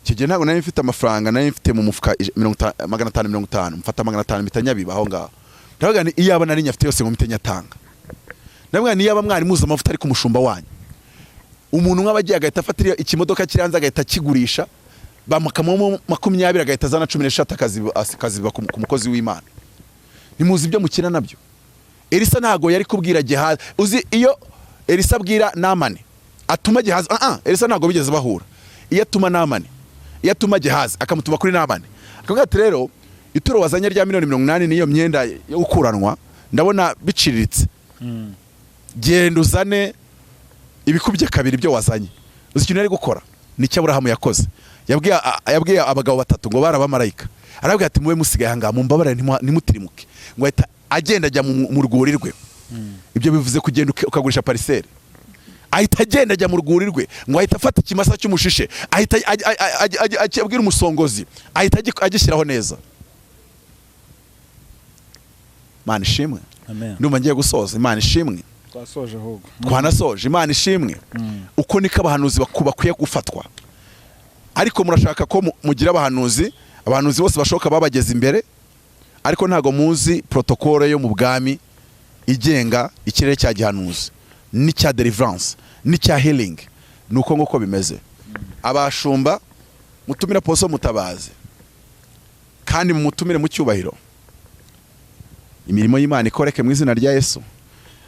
Kije ntago nari mfite amafaranga, nari mfite mu mufuka 550, mfata 500 mitanyabiba aho ngaho. Ndavuga ni iyaba nari nyafite yose ngo mitanyatanga. Ndavuga ni iyaba mwari muza amavuta ari ku mushumba wanyu. Umuntu nk'abagiye agahita afatira ikimodoka kiranza agahita kigurisha, bamukamamo 20 agahita zana 16 akaziba ku mukozi w'Imana. Nimuzi ibyo mukina nabyo. Elisa ntago yari kubwira gihazi. Uzi iyo Elisa abwira Namani atuma gihazi, Elisa ntago bigeze bahura. Iyo atuma Namani, iyo atuma gihazi akamutuma kuri Namani, akavuga ati rero ituro wazanye rya $80,000 niyo myenda yo gukuranwa ndabona biciriritse, genda uzane ibikubye kabiri ibyo wazanye. Uzi ikintu yari gukora nicyo Aburahamu yakoze. Yabwiye abagabo batatu ngo barabamarayika, arabwira ati mube musigaye ahangaha mumbabarire ntimutirimuke, ngo ahita agenda ajya mu rwuri rwe. Ibyo bivuze kugenda ukagurisha pariseri. Ahita agenda ajya mu rwuri rwe, ngo ahita afata ikimasa cy'umushishe, ahita abwira umusongozi, ahita agishyiraho neza. Imana ishimwe. Ndumva ngiye gusoza. Imana ishimwe. Twasoje ahubwo. Twanasoje. Imana ishimwe. Uko niko abahanuzi bakwiye gufatwa. Ariko murashaka ko mugira abahanuzi bose bashoka babageza imbere, ariko ntago muzi protocole yo mu bwami igenga ikirere cya gihanuzi n'icya deliverance n'icya healing. Nuko nguko bimeze. Abashumba mutumira poso Mutabazi, kandi mutumire mu cyubahiro. Imirimo y'Imana ikoreke mu izina rya Yesu.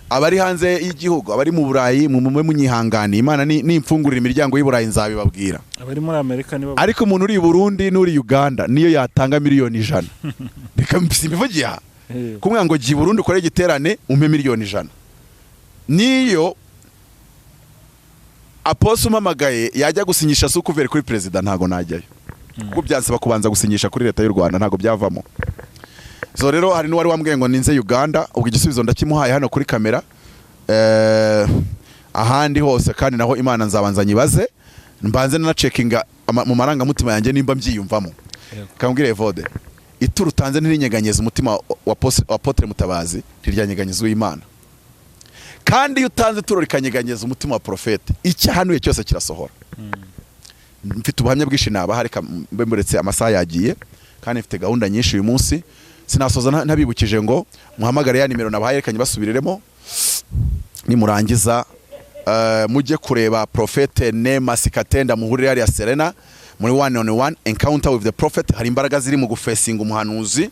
Abari hanze y'igihugu, abari mu Burayi, mumwe munyihangane. Imana ni imfungurira imiryango y'Iburayi nzabibabwira. Abari muri Amerika nibo. Ariko umuntu uri i Burundi n'uri Uganda niyo yatanga miliyoni 100. Reka mbivugiye aha. Kumwe ngo gi Burundi ukore igiterane umpe miliyoni 100. Niyo Apostle umamagaye yajya gusinyisha sukuvere kuri president ntago najyayo. Kuko byansaba kubanza gusinyisha kuri leta y'u Rwanda ntago byavamo. So rero hari n'uwari wambwiye ngo ninze Uganda, ubwo igisubizo ndakimuhaye hano kuri kamera. Ahandi hose kandi naho Imana nzabanza nyibaze, mbanze na checkinga mu maranga mutima yanjye nimba mbyiyumvamo. Kambwire Evode, ituru utanze ntirinyeganyeza umutima wa Apotre Mutabazi, ntiryanyeganyeza uw'Imana. Kandi iyo utanze ituro rikanyeganyeza umutima wa profete, icyahanuye cyose kirasohora. Mfite ubuhamya bwinshi nabaha, reka mbemuretse amasaha yagiye, kandi mfite gahunda nyinshi uyu munsi. Sinasoza ntabibukije ngo muhamagare ya nimero nabahaye, reka nyibasubiriremo. Nimurangiza mujye kureba Prophet Nema Sikatenda muhurire ya Serena muri 1-on-1 encounter with the prophet. Hari imbaraga ziri mu gufesinga umuhanuzi.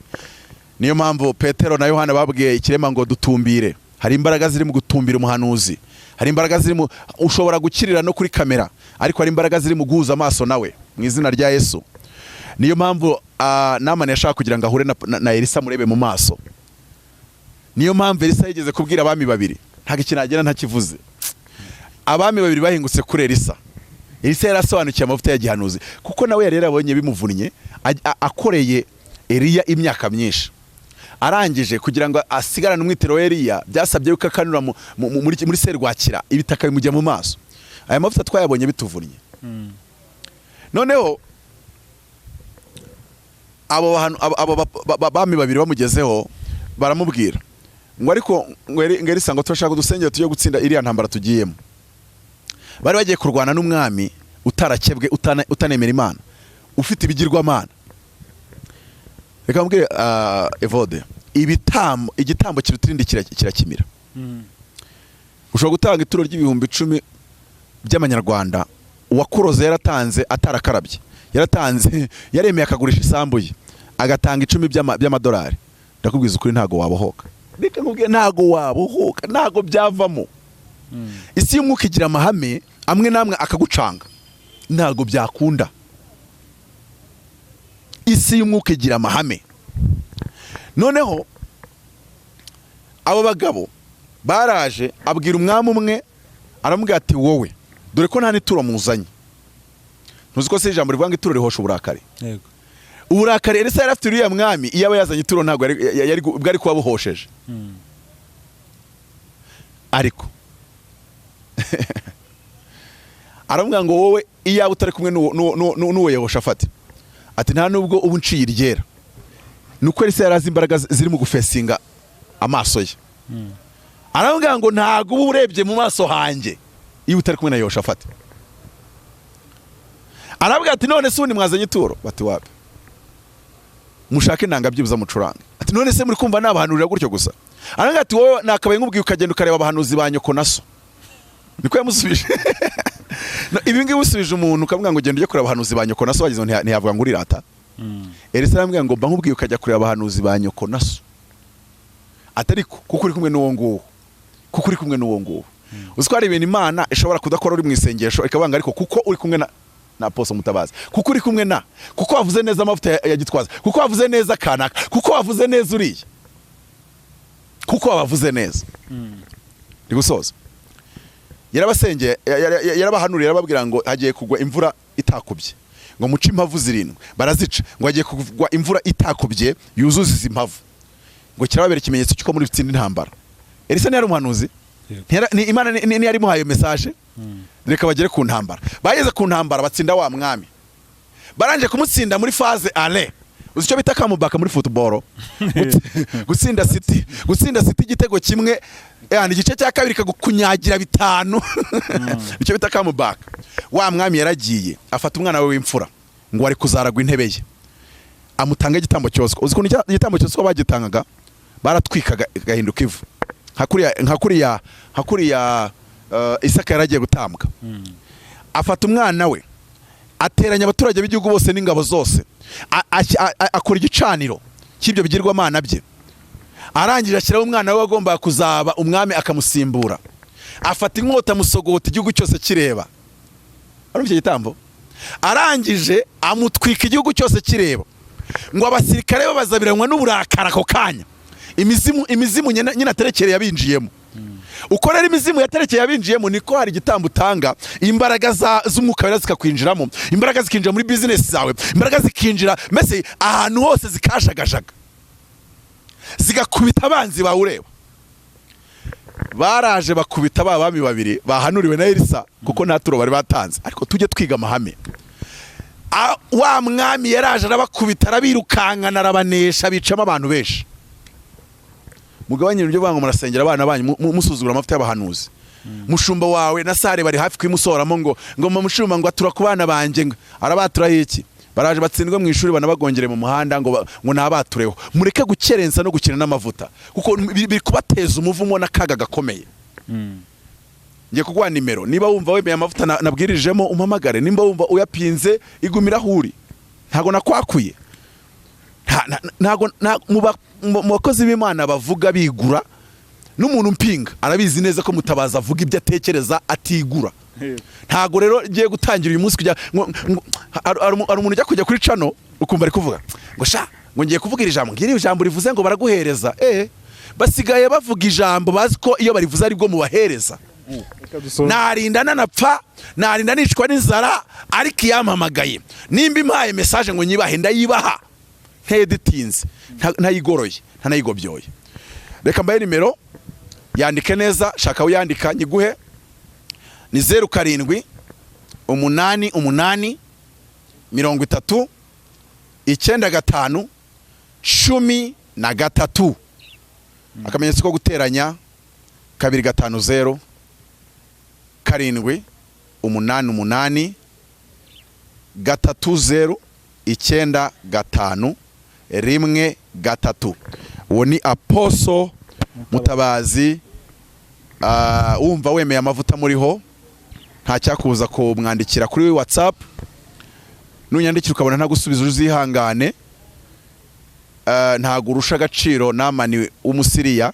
Niyo mpamvu Petero na Yohana babwiye ikirema ngo dutumbire. Hari imbaraga ziri mu gutumbira umuhanuzi. Hari imbaraga ziri mu ushobora gukirira no kuri kamera, ariko hari imbaraga ziri mu guhuza amaso nawe mu izina rya Yesu. Niyo mpamvu Namani yashaka kugira ngo ahure na Elisa murebe mu maso. Niyo mpamvu Elisa yigeze kubwira abami babiri, ntago ikinagera ntakivuze. Abami babiri bahingutse kuri Elisa. Elisa yarasobanukiye amavuta ya gihanuzi, kuko nawe yari yarabonye bimuvunnye akoreye Eliya imyaka myinshi. Arangije kugira ngo asigarane umwitero wa Eliya, byasabye yuko akanura muri serwakira ibitaka bimujya mu maso. Aya mavuta twayabonye bituvunnye. Noneho abo bami babiri bamugezeho baramubwira ngo ariko ngeri sango turashaka dusengera tujye gutsinda iriya ntambara tugiyemo. Bari bagiye kurwana n'umwami utarakebwe, utanemera Imana, ufite ibigirwamana. Reka mbwire Evode, igitambo kirutirindi kirakimira. Ushobora gutanga ituro ry'ibihumbi 10 by'amanyarwanda, uwakuroze yaratanze atarakarabye, yaratanze yaremeye akagurisha isambu ye, agatanga 10 by'amadolari. Ndakubwiza ukuri ntago wabohoka. Reka nkubwiye ntago wabohoka, ntago byavamo. Isi y'umwuka igira amahame amwe namwe akagucanga, ntago byakunda. Isi y'umwuka igira amahame. Noneho abo bagabo baraje, abwira umwami umwe, aramubwira ati wowe dore ko nta nituro muzanye. Ntuzi ko se ijambo rivuga ngo ituro rihosha uburakari. Yego. Uburakari Elisa yari afite uriya mwami, iyo aba yazanye ituro ntago bwari kuba buhosheje. Ariko aramubwira ngo wowe iyo utari kumwe n'uwo Yehoshafati, ati nta nubwo ubu nciye iryera. Nuko Elisa yarazi imbaraga ziri mu gufesinga amaso ye. Aramubwira ngo ntago ubu urebye mu maso hanjye iyo utari kumwe na Yehoshafati. Arabwira ati none se undi mwazanye ituro? Bati wapi? Mushake nanga byibuza mucurange. Ati none se muri kumva nabahanurira gutyo gusa? Aranga ati wowe nakabaye nkubwiye ukagenda ukareba abahanuzi ba nyoko naso. Niko yamusubije. Ibi ngibi usubije umuntu ukavuga ngo genda ujye kureba abahanuzi ba nyoko naso, wagize ntiyavuga ngo urirata. Elisa aramubwira ngo mba nkubwiye ukajya kureba abahanuzi ba nyoko naso. Atariko kuko uri kumwe n'uwo nguwo. Kuko uri kumwe n'uwo nguwo. Uzwara ibintu Imana ishobora kudakora uri mu isengesho ikabanga, ariko kuko uri kumwe na Apostle Mutabazi, kuko uri kumwe kuko wavuze neza amavuta ya Gitwaza, kuko wavuze neza kanaka, kuko wavuze neza uriya, kuko kuko wabavuze neza. Ndi gusoza. Yarabasengeye, yarabahanuriye, yarababwira ngo hagiye kugwa imvura itakubye, ngo muce impavu zirindwi, barazica, ngo hagiye kugwa imvura itakubye yuzuza izi mpavu, ngo kirababera ikimenyetso cy'uko muri bitsinda intambara. Elisa ntiyari umuhanuzi, ni Imana ni yari muhaye message, reka bagere ku ntambara. Bageze ku ntambara batsinda wa mwami, baranje kumutsinda muri phase ale. Uzi icyo bita kamubaka muri football? Gutsinda City igitego kimwe, yani igice cya kabiri kagukunyagira bitanu. Icyo bita kamubaka. Wa mwami yaragiye afata umwana we w'imfura ngo ari kuzaragwa intebe ye, amutanga igitambo cyoswa. Uzi kuntu igitambo cyoswa bagitangaga, baratwikaga gahinduka ivu, hakuriya Isaka yaragiye gutambwa. Afata umwana we, ateranya abaturage b'igihugu bose n'ingabo zose, akora igicaniro cy'ibyo bigirwamana bye, arangije ashyiraho umwana we wagomba kuzaba umwami akamusimbura. Afata inkota musogota igihugu cyose kireba. Ari icyo gitambo. Arangije amutwika igihugu cyose kireba, ngo abasirikare babazabiranwa n'uburakara ako kanya. Imizimu nyine aterekere yabinjiyemo. Uko rero imizimu yaterekeye yabinjiyemo, niko hari igitambo utanga, imbaraga z'umwuka wera zikakwinjiramo, imbaraga zikinjira muri business zawe, imbaraga zikinjira mese ahantu hose zikashagajaga, zigakubita abanzi bawe ureba. Baraje bakubita babami babiri bahanuriwe na Elisa, kuko nta turo bari batanze. Ariko tujye twiga amahame. Wa mwami yaraje arabakubita, arabirukankana, arabanesha, bicamo abantu benshi. Mugabanye ibyo bango murasengera abana banyu musuzugura amavuta y'abahanuzi. Mushumba wawe na Sare bari hafi kwimusoramo ngo mushumba ngo atura ku bana banje, arabatura iki? Baraje batsindwe mu ishuri banabagongere mu muhanda ngo nabatureho. Mureke gukerensa no gukina n'amavuta, kuko biri kubateza umuvumo n'akaga gakomeye. Ngiye kugwa nimero, niba wumva wemeye amavuta nabwirijemo umpamagare, nimba wumva uyapinze igumira huri. Ntago nakwakuye. Ntago mu bakozi b'Imana bavuga bigura, n'umuntu mpinga arabizi neza ko Mutabazi avuga ibyo atekereza atigura. Ntago rero ngiye gutangira uyu munsi kujya ari umuntu ujya kujya kuri channel ukumva ari kuvuga ngo sha ngo ngiye kuvuga iri jambo, ngiri ijambo rivuze ngo baraguhereza. Basigaye bavuga ijambo bazi ko iyo barivuze ari bwo mubahereza. Narinda nanapfa, narinda nicwa n'inzara, ariko yampamagaye nimba impaye message ngo nyibahe ndayibaha nteditinze, ntayigoroye, ntanayigobyoye. Reka mbaye nimero, yandike neza, shaka uyandika nyiguhe. Ni 07 8 8 30 95 13. Akamenyetso ko guteranya 250 7 8 8 30 95 1 Uwo ni Apostle Mutabazi. Wumva wemeye amavuta muriho, nta cyakubuza ko mwandikira kuri WhatsApp. Nunyandikira ukabona nta gusubiza, uzihangane. Ntago urusha agaciro namani umusiriya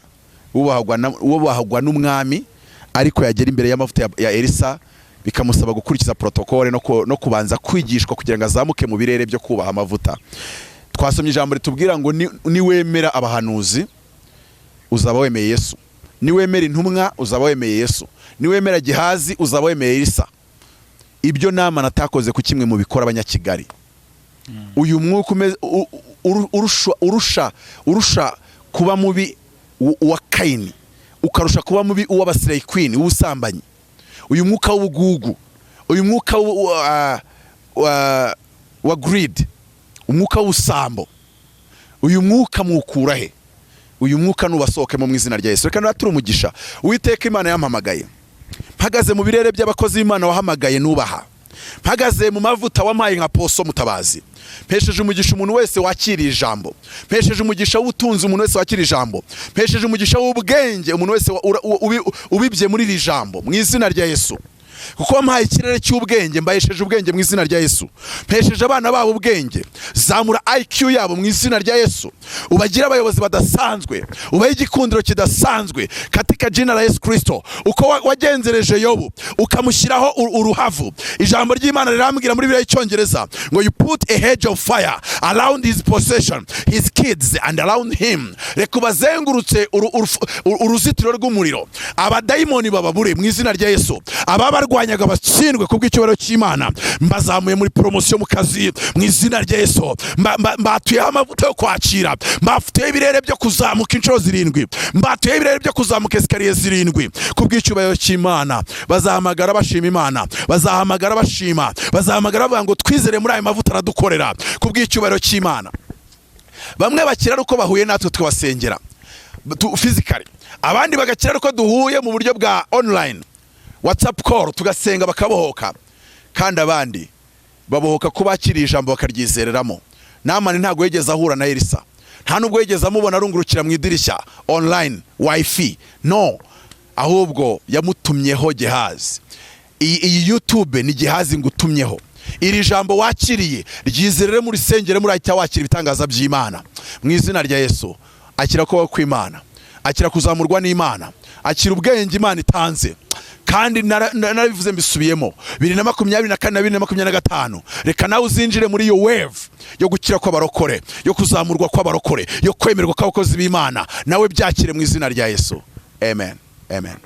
ubahagwa n'umwami, ariko yagera imbere y'amavuta ya Elisa bikamusaba gukurikiza protokole no kubanza kwigishwa kugira ngo azamuke mu birere byo kubaha amavuta. Twasomye ijambo ritubwira ngo niwemera abahanuzi uzaba wemeye Yesu, niwemera intumwa uzaba wemeye Yesu, niwemera Gihazi uzaba wemeye Elisa. Ibyo nama natakoze ku kimwe mu bikora abanyakigali. Uyu mwuka urusha kuba mubi wa Kaini, ukarusha kuba mubi uw'abasilayi queen, ubusambanyi. Uyu mwuka w'ubugugu, uyu mwuka wa greed, umwuka w'usambo, uyu mwuka mukura he? Uyu mwuka nubasohoke mu izina rya Yesu. Reka naturi umugisha. Uwiteka Imana yampamagaye, mpagaze mu birere by'abakozi b'Imana wahamagaye nubaha, mpagaze mu mavuta wampaye nka Apostle Mutabazi. Mpesheje umugisha umuntu wese wakiriye ijambo, mpesheje umugisha w'utunzi umuntu wese wakiriye ijambo, mpesheje umugisha w'ubwenge umuntu wese ubibye muri iri jambo mu izina rya Yesu. kuko wampaye ikirere cy'ubwenge, mbahesheje ubwenge mu izina rya Yesu. Mpesheje abana babo ubwenge, zamura IQ yabo mu izina rya Yesu. Ubagira abayobozi badasanzwe, ubahe igikundiro kidasanzwe katika jina la Yesu Kristo. Uko wagenzereje Yobu ukamushyiraho uruhavu, ijambo ry'Imana rirambwira muri Bibiliya y'Icyongereza ngo you put a hedge of fire around his possession, his kids and around him. Reka ubazengurutse uruzitiro rw'umuriro, abadayimoni bababure mu izina rya Yesu. Ababarwanyaga batsindwe kubw'icyubahiro cy'Imana. Mbazamuye muri promotion mu kazi mu izina rya Yesu. Mbatuyeho amavuta yo kwakira, mbafiteho ibirere byo kuzamuka inshuro 7, mbatuyeho ibirere byo kuzamuka esikariye 7 kubw'icyubahiro cy'Imana. Bazahamagara bashima Imana, bazahamagara bashima, bazahamagara bavuga ngo twizere muri ayo mavuta aradukorera kubw'icyubahiro cy'Imana. Bamwe bakira uko bahuye natwe twabasengera physically, abandi bagakira uko duhuye mu buryo bwa online WhatsApp call tugasenga bakabohoka, kandi abandi babohoka kubakira ijambo bakaryizereramo. Namani ntago yegeza ahura na Elisa, nta nubwo yegeza amubona arungurukira mu idirishya online wifi, no, ahubwo yamutumyeho Gehazi. Iyi YouTube ni Gehazi ngutumyeho. Iri jambo wakiriye ryizerere muri sengere, muri ahita wakira ibitangaza by'Imana mu izina rya Yesu. Akira ko kw'Imana, akira kuzamurwa n'Imana, akira ubwenge Imana itanze. Kandi narabivuze mbisubiyemo 2024 na 2025, reka nawe uzinjire muri iyo wave yo gukira kw'abarokore, yo kuzamurwa kw'abarokore, yo kwemerwa kw'abakozi b'Imana. Nawe byakire mu izina rya Yesu. Amen, amen.